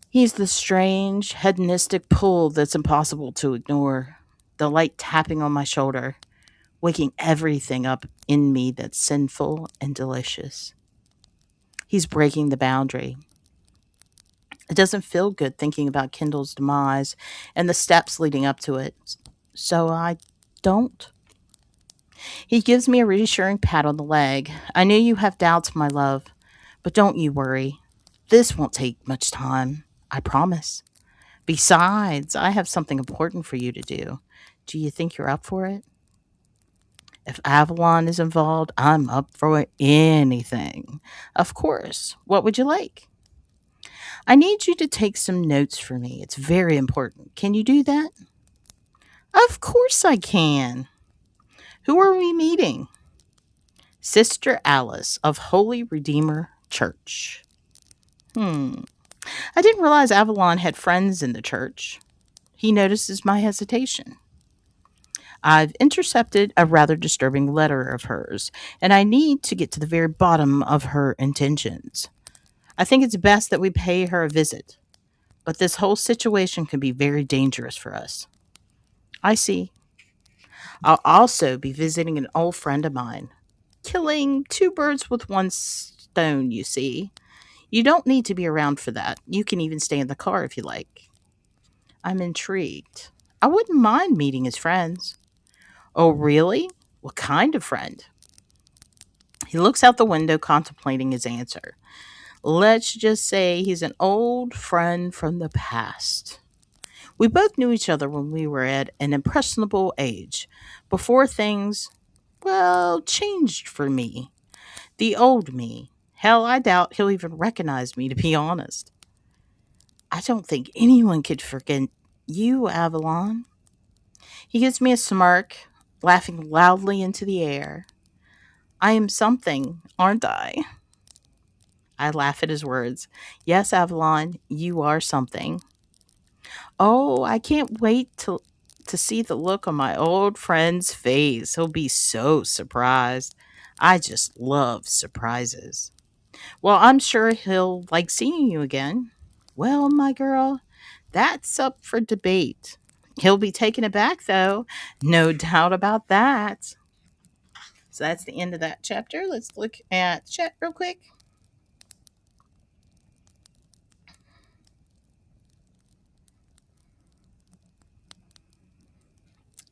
He's the strange, hedonistic pull that's impossible to ignore. The light tapping on my shoulder, waking everything up in me that's sinful and delicious. He's breaking the boundary. It doesn't feel good thinking about Kendall's demise and the steps leading up to it, so I don't. He gives me a reassuring pat on the leg. I know you have doubts, my love, but don't you worry. This won't take much time, I promise. Besides, I have something important for you to do. Do you think you're up for it? If Avalon is involved, I'm up for anything. Of course. What would you like? I need you to take some notes for me. It's very important. Can you do that? Of course I can. Who are we meeting? Sister Alice of Holy Redeemer Church. I didn't realize Avalon had friends in the church. He notices my hesitation. I've intercepted a rather disturbing letter of hers, and I need to get to the very bottom of her intentions. I think it's best that we pay her a visit, but this whole situation can be very dangerous for us. I see. I'll also be visiting an old friend of mine. Killing two birds with one stone, you see. You don't need to be around for that. You can even stay in the car if you like. I'm intrigued. I wouldn't mind meeting his friends. Oh, really? What kind of friend? He looks out the window, contemplating his answer. Let's just say he's an old friend from the past. We both knew each other when we were at an impressionable age, before things, well, changed for me. The old me. Hell, I doubt he'll even recognize me, to be honest. I don't think anyone could forget you, Avalon. He gives me a smirk, laughing loudly into the air. I am something, aren't I? I laugh at his words. Yes, Avalon, you are something. Oh, I can't wait to see the look on my old friend's face. He'll be so surprised. I just love surprises. Well, I'm sure he'll like seeing you again. Well, my girl, that's up for debate. He'll be taken aback, though. No doubt about that. So that's the end of that chapter. Let's look at the chat real quick.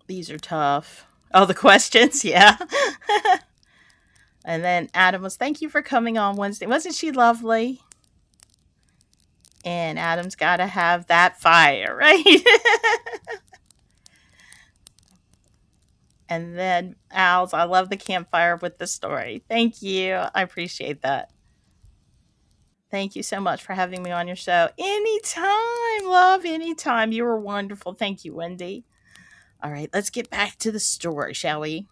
These are tough. Oh, the questions? Yeah. And then Adam was, thank you for coming on Wednesday. Wasn't she lovely? And Adam's got to have that fire, right? And then Al's, I love the campfire with the story. Thank you. I appreciate that. Thank you so much for having me on your show. Anytime, love, anytime. You were wonderful. Thank you, Wendy. All right, let's get back to the story, shall we?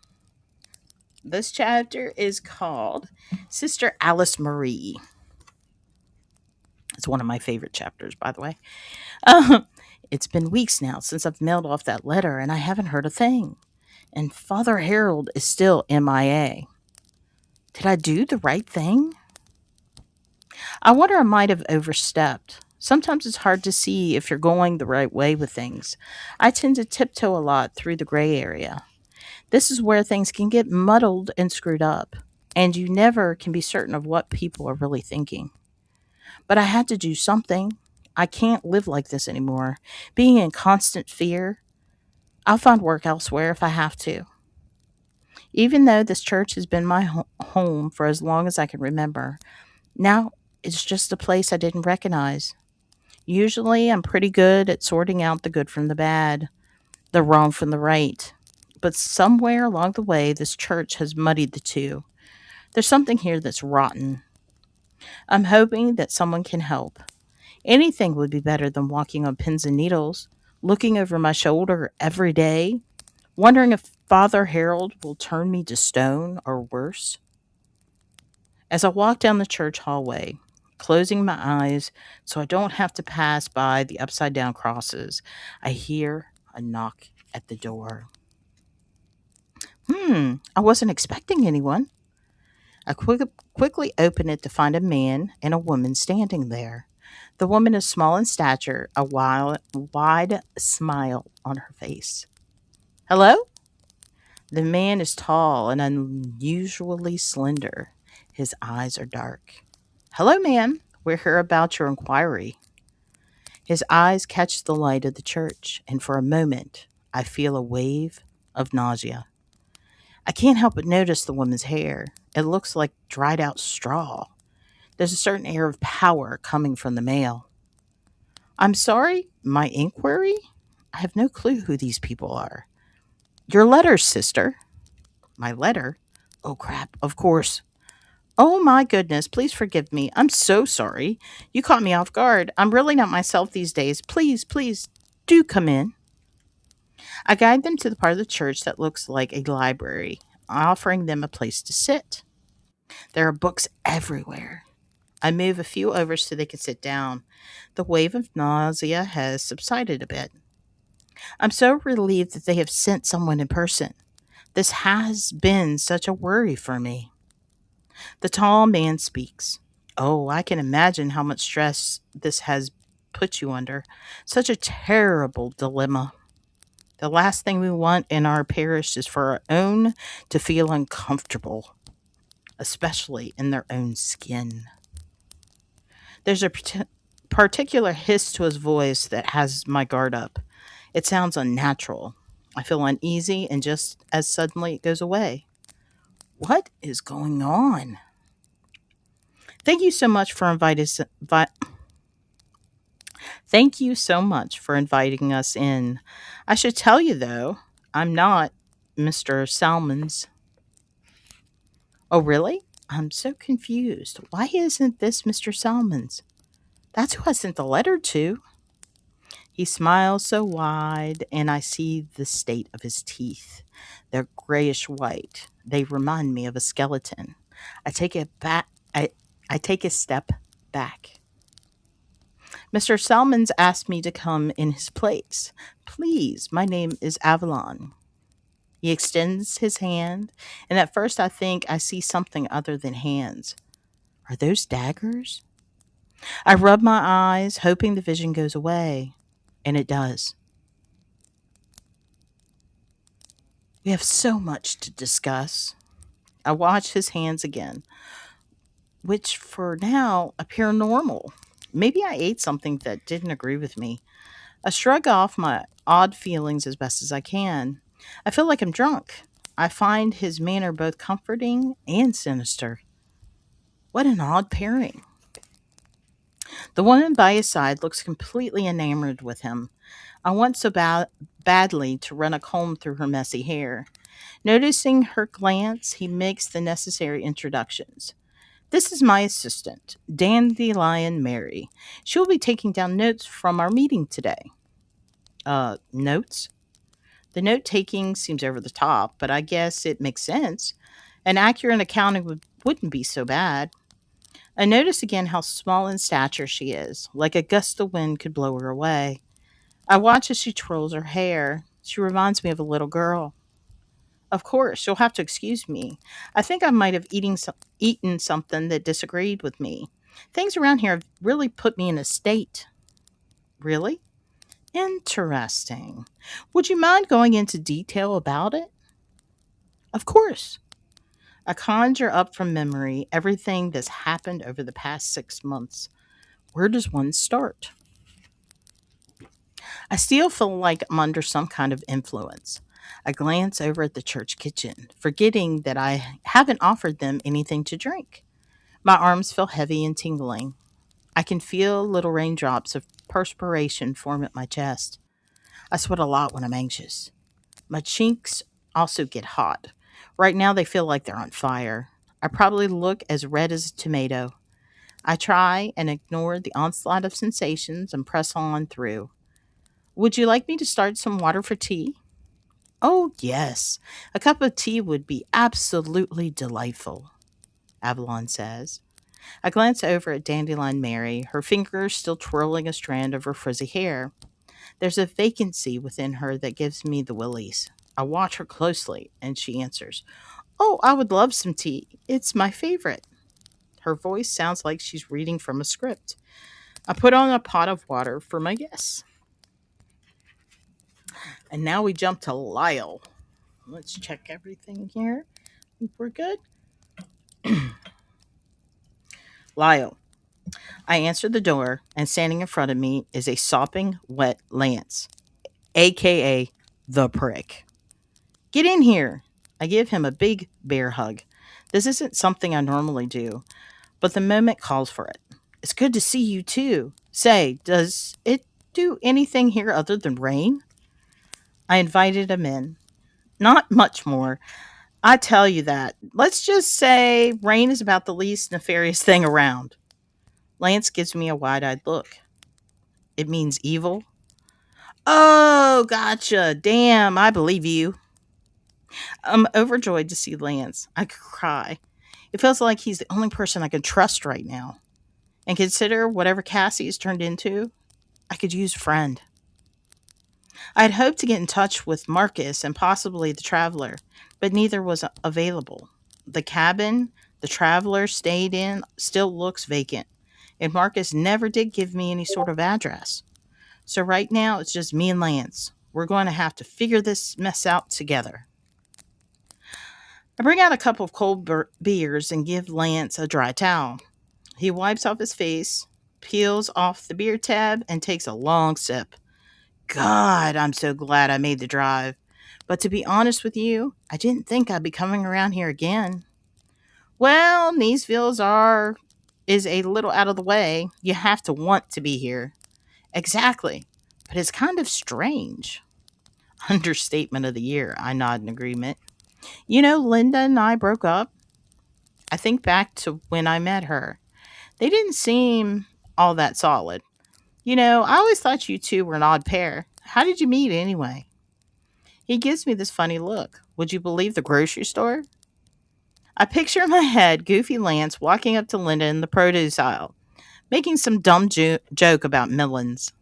This chapter is called Sister Alice Marie. It's one of my favorite chapters, by the way. It's been weeks now since I've mailed off that letter, and I haven't heard a thing. And Father Harold is still MIA. Did I do the right thing? I wonder I might have overstepped. Sometimes it's hard to see if you're going the right way with things. I tend to tiptoe a lot through the gray area. This is where things can get muddled and screwed up, and you never can be certain of what people are really thinking. But I had to do something. I can't live like this anymore. Being in constant fear. I'll find work elsewhere if I have to. Even though this church has been my home for as long as I can remember, now it's just a place I didn't recognize. Usually, I'm pretty good at sorting out the good from the bad, the wrong from the right. But somewhere along the way, this church has muddied the two. There's something here that's rotten. I'm hoping that someone can help. Anything would be better than walking on pins and needles, looking over my shoulder every day, wondering if Father Harold will turn me to stone or worse. As I walk down the church hallway, closing my eyes so I don't have to pass by the upside down crosses, I hear a knock at the door. I wasn't expecting anyone. I quickly open it to find a man and a woman standing there. The woman is small in stature, a wide smile on her face. Hello? The man is tall and unusually slender. His eyes are dark. Hello, ma'am. We're here about your inquiry. His eyes catch the light of the church, and for a moment, I feel a wave of nausea. I can't help but notice the woman's hair. It looks like dried out straw. There's a certain air of power coming from the male. I'm sorry, my inquiry? I have no clue who these people are. Your letter, sister. My letter? Oh, crap, of course. Oh, my goodness, please forgive me. I'm so sorry. You caught me off guard. I'm really not myself these days. Please, do come in. I guide them to the part of the church that looks like a library, offering them a place to sit. There are books everywhere. I move a few over so they can sit down. The wave of nausea has subsided a bit. I'm so relieved that they have sent someone in person. This has been such a worry for me. The tall man speaks. Oh, I can imagine how much stress this has put you under. Such a terrible dilemma. The last thing we want in our parish is for our own to feel uncomfortable, especially in their own skin. There's a particular hiss to his voice that has my guard up. It sounds unnatural. I feel uneasy, and just as suddenly it goes away. What is going on? Thank you so much for Thank you so much for inviting us in. I should tell you though, I'm not Mr. Salmons. Oh, really? I'm so confused. Why isn't this Mr. Salmons? That's who I sent the letter to. He smiles so wide, and I see the state of his teeth. They're grayish white. They remind me of a skeleton. I take a step back. Mr. Salmons asked me to come in his place. Please, my name is Avalon. He extends his hand, and at first I think I see something other than hands. Are those daggers? I rub my eyes, hoping the vision goes away, and it does. We have so much to discuss. I watch his hands again, which for now appear normal. Maybe I ate something that didn't agree with me. I shrug off my odd feelings as best as I can. I feel like I'm drunk. I find his manner both comforting and sinister. What an odd pairing. The woman by his side looks completely enamored with him. I want so badly to run a comb through her messy hair. Noticing her glance, he makes the necessary introductions. This is my assistant, Dandelion Mary. She will be taking down notes from our meeting today. Notes? The note taking seems over the top, but I guess it makes sense. An accurate accounting wouldn't be so bad. I notice again how small in stature she is, like a gust of wind could blow her away. I watch as she twirls her hair. She reminds me of a little girl. Of course, you'll have to excuse me. I think I might have eaten something that disagreed with me. Things around here have really put me in a state. Really? Interesting. Would you mind going into detail about it? Of course. I conjure up from memory everything that's happened over the past 6 months. Where does one start? I still feel like I'm under some kind of influence. I glance over at the church kitchen, forgetting that I haven't offered them anything to drink. My arms feel heavy and tingling. I can feel little raindrops of perspiration form at my chest. I sweat a lot when I'm anxious. My cheeks also get hot. Right now, they feel like they're on fire. I probably look as red as a tomato. I try and ignore the onslaught of sensations and press on through. Would you like me to start some water for tea? Oh, yes. A cup of tea would be absolutely delightful, Avalon says. I glance over at Dandelion Mary, her fingers still twirling a strand of her frizzy hair. There's a vacancy within her that gives me the willies. I watch her closely, and she answers, Oh, I would love some tea. It's my favorite. Her voice sounds like she's reading from a script. I put on a pot of water for my guests. And now we jump to Lyle. Let's check everything here. Think we're good. Lyle. I answer the door, and standing in front of me is a sopping wet Lance, aka the prick. Get in here. I give him a big bear hug. This isn't something I normally do, but the moment calls for it. It's good to see you too. Say, does it do anything here other than rain? I invited him in. Not much more. I tell you that. Let's just say rain is about the least nefarious thing around. Lance gives me a wide-eyed look. It means evil? Oh, gotcha. Damn, I believe you. I'm overjoyed to see Lance. I could cry. It feels like he's the only person I can trust right now. And consider whatever Cassie has turned into, I could use a friend. I had hoped to get in touch with Marcus and possibly the Traveler, but neither was available. The cabin the Traveler stayed in still looks vacant, and Marcus never did give me any sort of address. So right now, it's just me and Lance. We're going to have to figure this mess out together. I bring out a couple of cold beers and give Lance a dry towel. He wipes off his face, peels off the beer tab, and takes a long sip. God, I'm so glad I made the drive. But to be honest with you, I didn't think I'd be coming around here again. Well, is a little out of the way. You have to want to be here. Exactly. But it's kind of strange. Understatement of the year, I nod in agreement. You know, Linda and I broke up. I think back to when I met her. They didn't seem all that solid. You know, I always thought you two were an odd pair. How did you meet anyway? He gives me this funny look. Would you believe the grocery store? I picture in my head Goofy Lance walking up to Linda in the produce aisle, making some dumb joke about melons.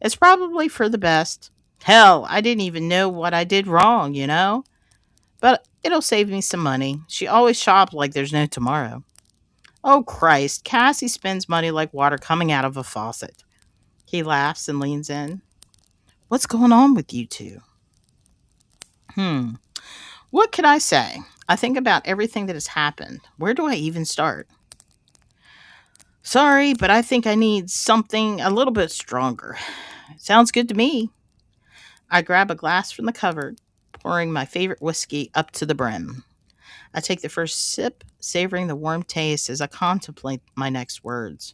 It's probably for the best. Hell, I didn't even know what I did wrong, you know? But it'll save me some money. She always shopped like there's no tomorrow. Oh, Christ, Cassie spends money like water coming out of a faucet. He laughs and leans in. What's going on with you two? What could I say? I think about everything that has happened. Where do I even start? Sorry, but I think I need something a little bit stronger. Sounds good to me. I grab a glass from the cupboard, pouring my favorite whiskey up to the brim. I take the first sip, savoring the warm taste as I contemplate my next words.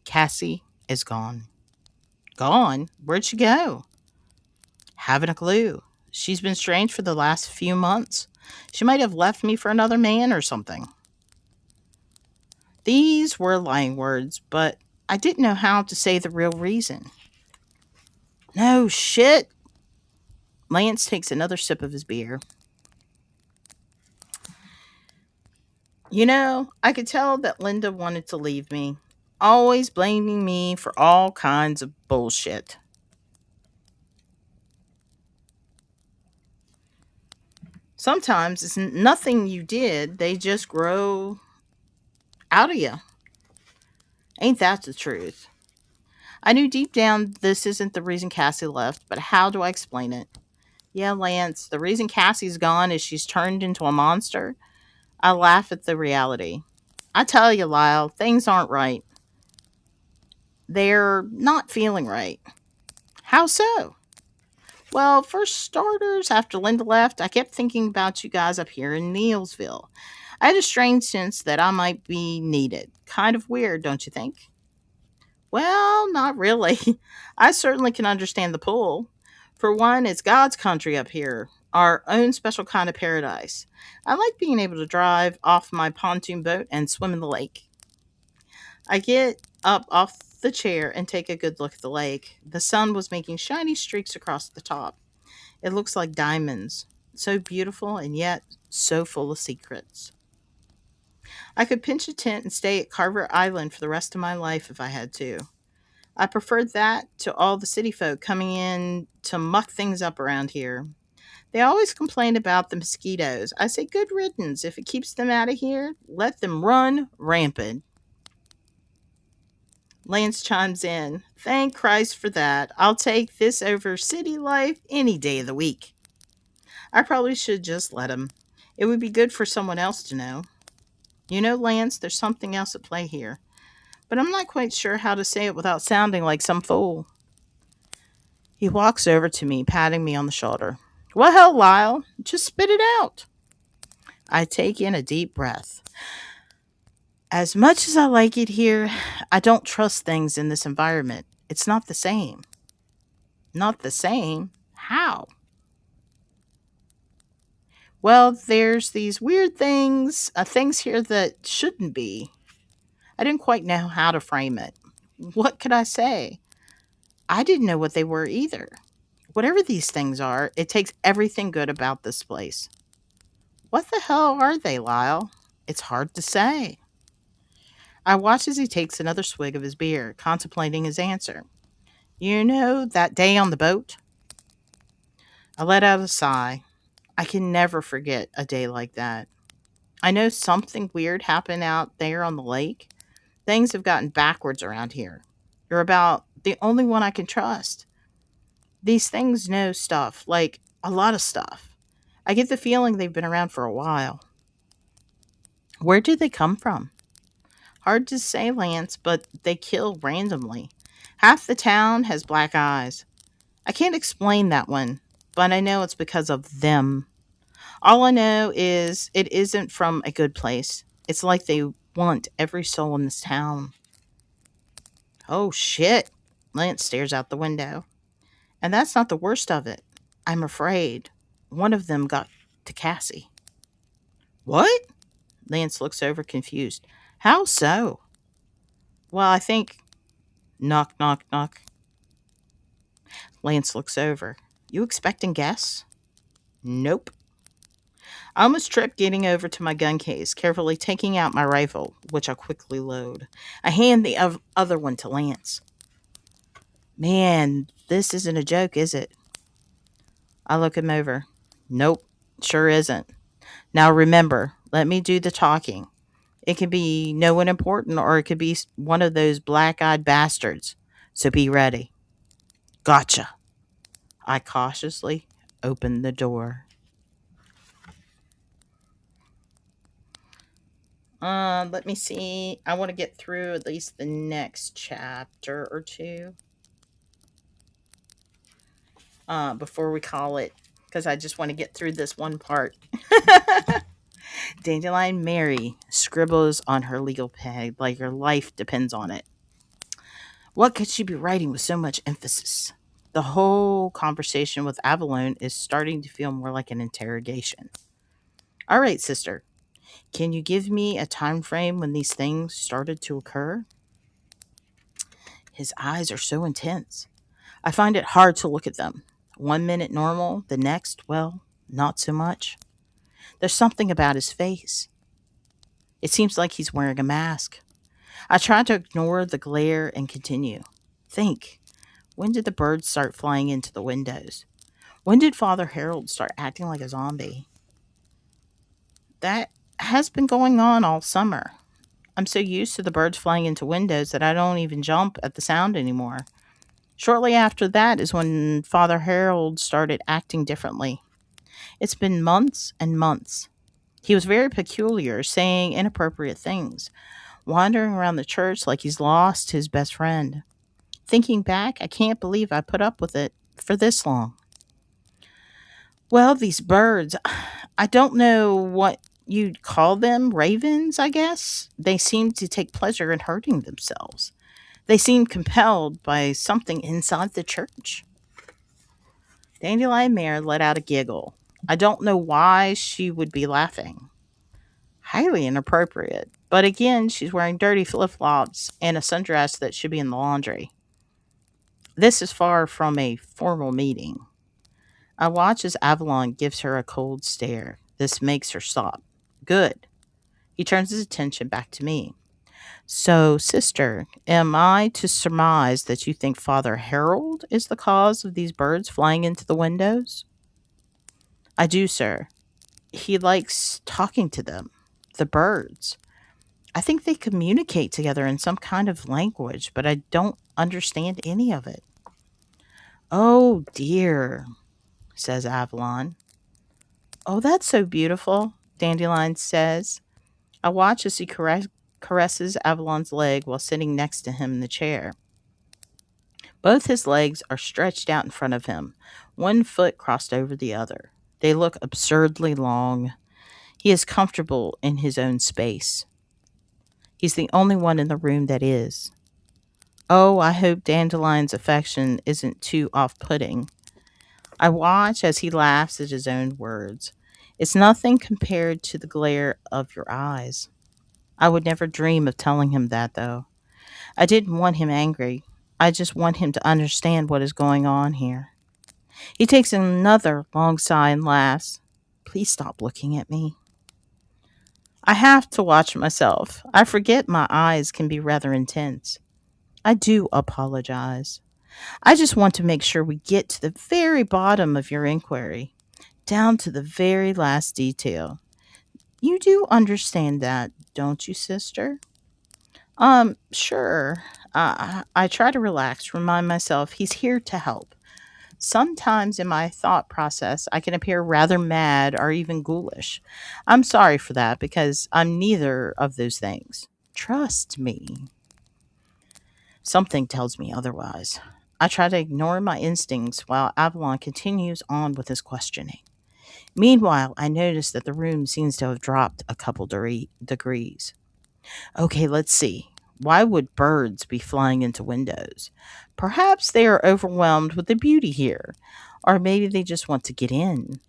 Cassie is gone. Gone? Where'd she go? Haven't a clue. She's been strange for the last few months. She might have left me for another man or something. These were lying words, but I didn't know how to say the real reason. No shit. Lance takes another sip of his beer. You know, I could tell that Linda wanted to leave me, always blaming me for all kinds of bullshit. Sometimes it's nothing you did, they just grow out of you. Ain't that the truth? I knew deep down this isn't the reason Cassie left, but how do I explain it? Yeah, Lance, the reason Cassie's gone is she's turned into a monster. I laugh at the reality. I tell you, Lyle, things aren't right. They're not feeling right. How so? Well, for starters, after Linda left, I kept thinking about you guys up here in Neilsville. I had a strange sense that I might be needed. Kind of weird, don't you think? Well, not really. I certainly can understand the pull. For one, it's God's country up here, our own special kind of paradise. I like being able to drive off my pontoon boat and swim in the lake. I get up off the chair and take a good look at the lake. The sun was making shiny streaks across the top. It looks like diamonds. So beautiful and yet so full of secrets. I could pitch a tent and stay at Carver Island for the rest of my life if I had to. I preferred that to all the city folk coming in to muck things up around here. They always complain about the mosquitoes. I say good riddance. If it keeps them out of here, let them run rampant. Lance chimes in. Thank Christ for that. I'll take this over city life any day of the week. I probably should just let him. It would be good for someone else to know. You know, Lance, there's something else at play here. But I'm not quite sure how to say it without sounding like some fool. He walks over to me, patting me on the shoulder. Well, hell, Lyle, just spit it out. I take in a deep breath. As much as I like it here, I don't trust things in this environment. It's not the same. Not the same? How? Well, there's these weird things here that shouldn't be. I didn't quite know how to frame it. What could I say? I didn't know what they were either. Whatever these things are, it takes everything good about this place. What the hell are they, Lyle? It's hard to say. I watch as he takes another swig of his beer, contemplating his answer. You know, that day on the boat? I let out a sigh. I can never forget a day like that. I know something weird happened out there on the lake. Things have gotten backwards around here. You're about the only one I can trust. These things know stuff, like a lot of stuff. I get the feeling they've been around for a while. Where do they come from? Hard to say, Lance, but they kill randomly. Half the town has black eyes. I can't explain that one, but I know it's because of them. All I know is it isn't from a good place. It's like they want every soul in this town. Oh, shit. Lance stares out the window. And that's not the worst of it. I'm afraid one of them got to Cassie. What? Lance looks over confused. How so? Well, I think... Knock, knock, knock. Lance looks over. You expecting guests? Nope. I almost tripped getting over to my gun case, carefully taking out my rifle, which I quickly load. I hand the other one to Lance. Man, this isn't a joke, is it? I look him over. Nope, sure isn't. Now remember, let me do the talking. It could be no one important or it could be one of those black-eyed bastards. So be ready. Gotcha. I cautiously opened the door. Let me see. I want to get through at least the next chapter or two. Before we call it, because I just want to get through this one part. Dandelion Mary scribbles on her legal pad like her life depends on it. What could she be writing with so much emphasis? The whole conversation with Avalone is starting to feel more like an interrogation. All right, sister. Can you give me a time frame when these things started to occur? His eyes are so intense. I find it hard to look at them. 1 minute normal, the next, well, not so much. There's something about his face. It seems like he's wearing a mask. I try to ignore the glare and continue. Think. When did the birds start flying into the windows? When did Father Harold start acting like a zombie? That has been going on all summer. I'm so used to the birds flying into windows that I don't even jump at the sound anymore. Shortly after that is when Father Harold started acting differently. It's been months and months. He was very peculiar, saying inappropriate things, wandering around the church like he's lost his best friend. Thinking back, I can't believe I put up with it for this long. Well, these birds, I don't know what You'd call them ravens, I guess. They seem to take pleasure in hurting themselves. They seem compelled by something inside the church. Dandelion Mare let out a giggle. I don't know why she would be laughing. Highly inappropriate. But again, she's wearing dirty flip flops and a sundress that should be in the laundry. This is far from a formal meeting. I watch as Avalon gives her a cold stare. This makes her stop. Good. He turns his attention back to me. So, sister, am I to surmise that you think Father Harold is the cause of these birds flying into the windows? I do, sir. He likes talking to them, the birds. I think they communicate together in some kind of language, but I don't understand any of it. Oh, dear, says Avalon. Oh, that's so beautiful, Dandelion says. I watch as he caresses Avalon's leg while sitting next to him in the chair. Both his legs are stretched out in front of him, one foot crossed over the other. They look absurdly long. He is comfortable in his own space. He's the only one in the room that is. Oh, I hope Dandelion's affection isn't too off-putting. I watch as he laughs at his own words. It's nothing compared to the glare of your eyes. I would never dream of telling him that, though. I didn't want him angry. I just want him to understand what is going on here. He takes another long sigh and laughs. Please stop looking at me. I have to watch myself. I forget my eyes can be rather intense. I do apologize. I just want to make sure we get to the very bottom of your inquiry, down to the very last detail. You do understand that, don't you, sister? Sure. I try to relax, remind myself he's here to help. Sometimes in my thought process, I can appear rather mad or even ghoulish. I'm sorry for that because I'm neither of those things. Trust me. Something tells me otherwise. I try to ignore my instincts while Avalon continues on with his questioning. Meanwhile, I notice that the room seems to have dropped a couple degrees. Okay, let's see. Why would birds be flying into windows? Perhaps they are overwhelmed with the beauty here, or maybe they just want to get in.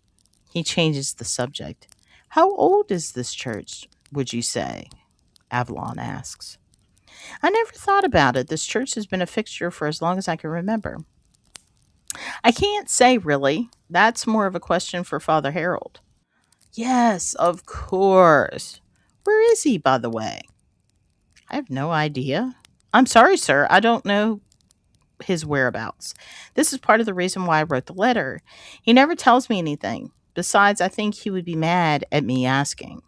He changes the subject. How old is this church, would you say? Avalon asks. I never thought about it. This church has been a fixture for as long as I can remember. I can't say, really. That's more of a question for Father Harold. Yes, of course. Where is he, by the way? I have no idea. I'm sorry, sir. I don't know his whereabouts. This is part of the reason why I wrote the letter. He never tells me anything. Besides, I think he would be mad at me asking.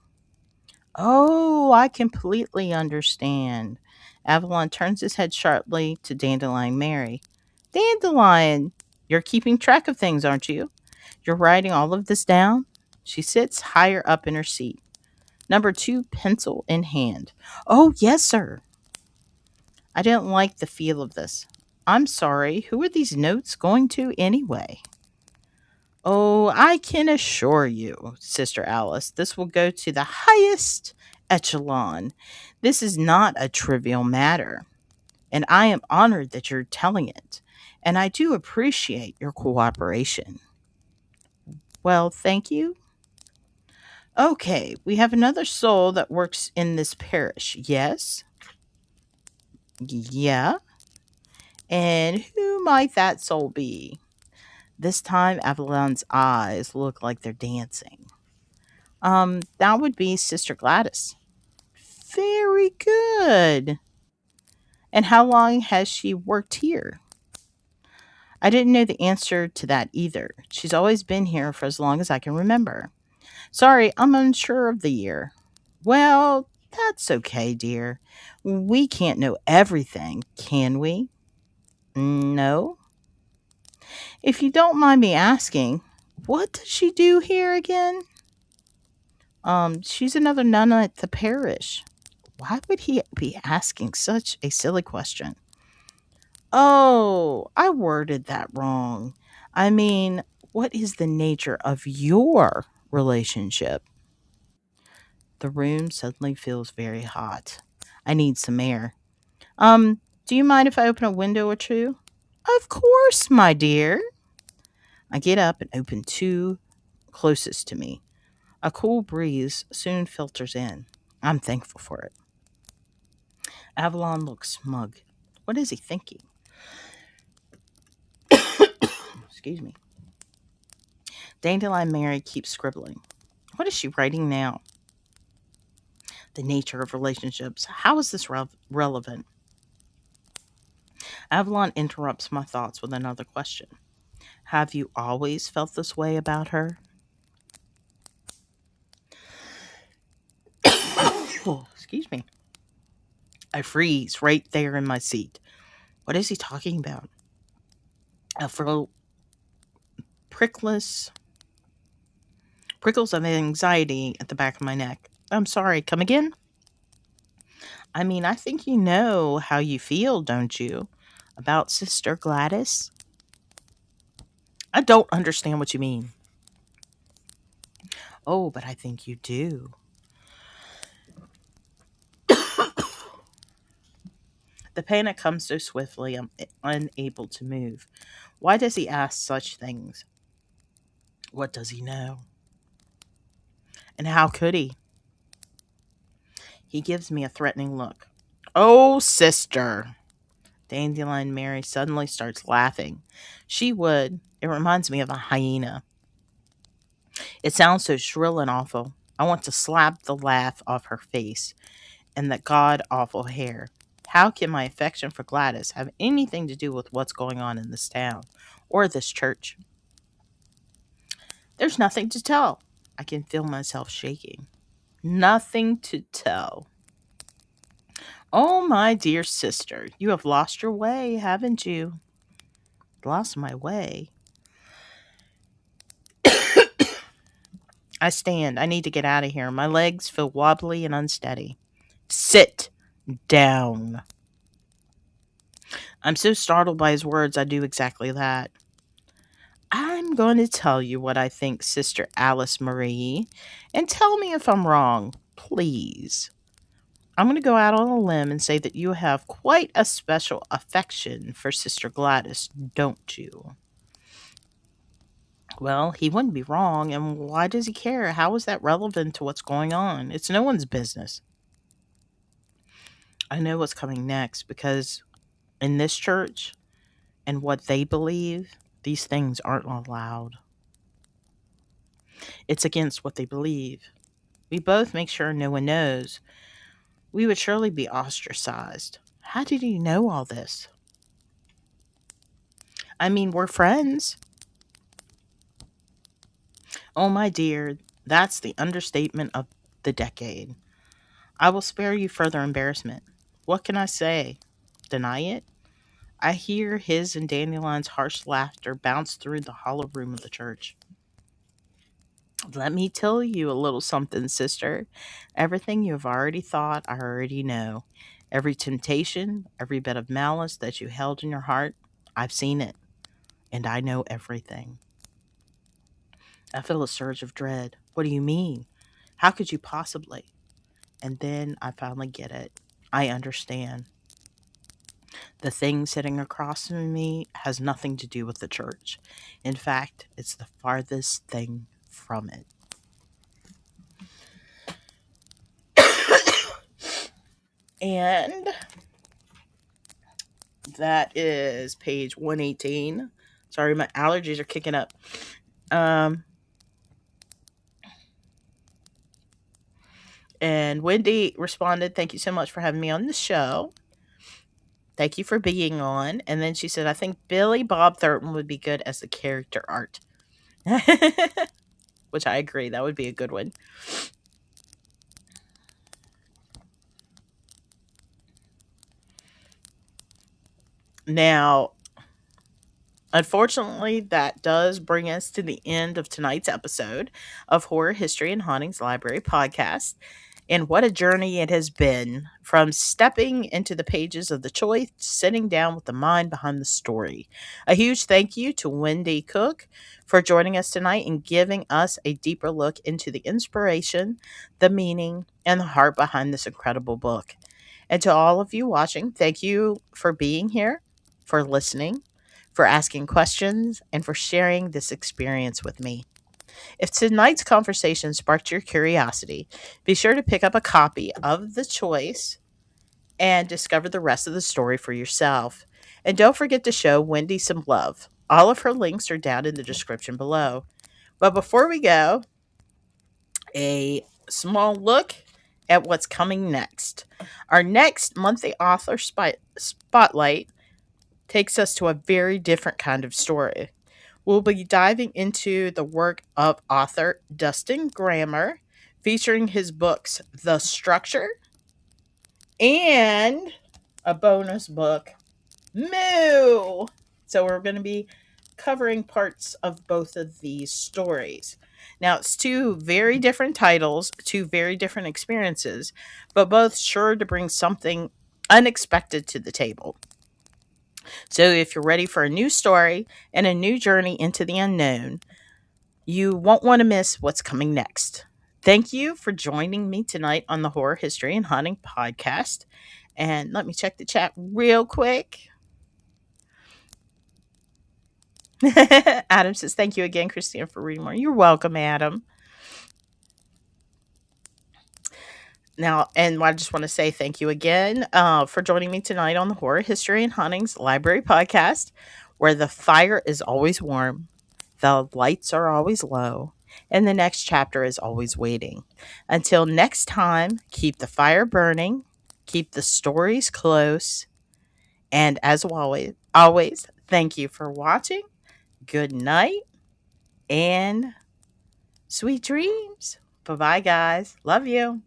Oh, I completely understand. Avalon turns his head sharply to Dandelion Mary. Dandelion, you're keeping track of things, aren't you? You're writing all of this down? She sits higher up in her seat. Number 2, pencil in hand. Oh, yes, sir. I didn't like the feel of this. I'm sorry. Who are these notes going to anyway? Oh, I can assure you, Sister Alice, this will go to the highest echelon. This is not a trivial matter, and I am honored that you're telling it, and I do appreciate your cooperation. Well, thank you. Okay, we have another soul that works in this parish, yes? Yeah. And who might that soul be? This time, Avalon's eyes look like they're dancing. That would be Sister Gladys. Very good. And how long has she worked here? I didn't know the answer to that either. She's always been here for as long as I can remember. Sorry, I'm unsure of the year. Well, that's okay, dear. We can't know everything, can we? No. If you don't mind me asking, what does she do here again? She's another nun at the parish. Why would he be asking such a silly question? Oh, I worded that wrong. I mean, what is the nature of your relationship? The room suddenly feels very hot. I need some air. Do you mind if I open a window or two? Of course, my dear. I get up and open two closest to me. A cool breeze soon filters in. I'm thankful for it. Avalon looks smug. What is he thinking? Excuse me. Dandelion Mary keeps scribbling. What is she writing now? The nature of relationships. How is this relevant? Avalon interrupts my thoughts with another question. Have you always felt this way about her? Oh, excuse me. I freeze right there in my seat. What is he talking about? I feel prickles of anxiety at the back of my neck. I'm sorry, come again? I mean, I think you know how you feel, don't you? About Sister Gladys? I don't understand what you mean. Oh, but I think you do. The panic comes so swiftly, I'm unable to move. Why does he ask such things? What does he know? And how could he? He gives me a threatening look. Oh, sister. Dandelion Mary suddenly starts laughing. She would. It reminds me of a hyena. It sounds so shrill and awful. I want to slap the laugh off her face and that god-awful hair. How can my affection for Gladys have anything to do with what's going on in this town or this church? There's nothing to tell. I can feel myself shaking. Nothing to tell. Oh, my dear sister, you have lost your way, haven't you? Lost my way? I stand. I need to get out of here. My legs feel wobbly and unsteady. Sit down. I'm so startled by his words, I do exactly that. I'm going to tell you what I think, Sister Alice Marie, and tell me if I'm wrong, please. I'm going to go out on a limb and say that you have quite a special affection for Sister Gladys, don't you? Well, he wouldn't be wrong, and why does he care? How is that relevant to what's going on? It's no one's business. I know what's coming next because in this church and what they believe, these things aren't allowed. It's against what they believe. We both make sure no one knows. We would surely be ostracized. How did he know all this? I mean, we're friends. Oh, my dear, that's the understatement of the decade. I will spare you further embarrassment. What can I say? Deny it? I hear his and Dandelion's harsh laughter bounce through the hollow room of the church. Let me tell you a little something, sister. Everything you have already thought, I already know. Every temptation, every bit of malice that you held in your heart, I've seen it. And I know everything. I feel a surge of dread. What do you mean? How could you possibly? And then I finally get it. I understand. The thing sitting across from me has nothing to do with the church. In fact, it's the farthest thing from it. And that is page 118. Sorry, my allergies are kicking up. And Wendy responded, thank you so much for having me on the show. Thank you for being on. And then she said, I think Billy Bob Thornton would be good as the character art. Which I agree. That would be a good one. Now, unfortunately, that does bring us to the end of tonight's episode of Horror History and Hauntings Library Podcast. And what a journey it has been, from stepping into the pages of the choice to sitting down with the mind behind the story. A huge thank you to Wendy Cook for joining us tonight and giving us a deeper look into the inspiration, the meaning, and the heart behind this incredible book. And to all of you watching, thank you for being here, for listening, for asking questions, and for sharing this experience with me. If tonight's conversation sparked your curiosity, be sure to pick up a copy of The Choice and discover the rest of the story for yourself. And don't forget to show Wendy some love. All of her links are down in the description below. But before we go, a small look at what's coming next. Our next monthly author spotlight takes us to a very different kind of story. We'll be diving into the work of author Dustin Grammer, featuring his books The Structure and a bonus book, Moo. So we're going to be covering parts of both of these stories. Now, it's two very different titles, two very different experiences, but both sure to bring something unexpected to the table. So if you're ready for a new story and a new journey into the unknown, you won't want to miss what's coming next. Thank you for joining me tonight on the Horror History and Haunting Podcast. And let me check the chat real quick. Adam says, thank you again, Christina, for reading more. You're welcome, Adam. Now, and I just want to say thank you again for joining me tonight on the Horror History and Hauntings Library Podcast, where the fire is always warm, the lights are always low, and the next chapter is always waiting. Until next time, keep the fire burning, keep the stories close, and as always, thank you for watching. Good night and sweet dreams. Bye-bye, guys. Love you.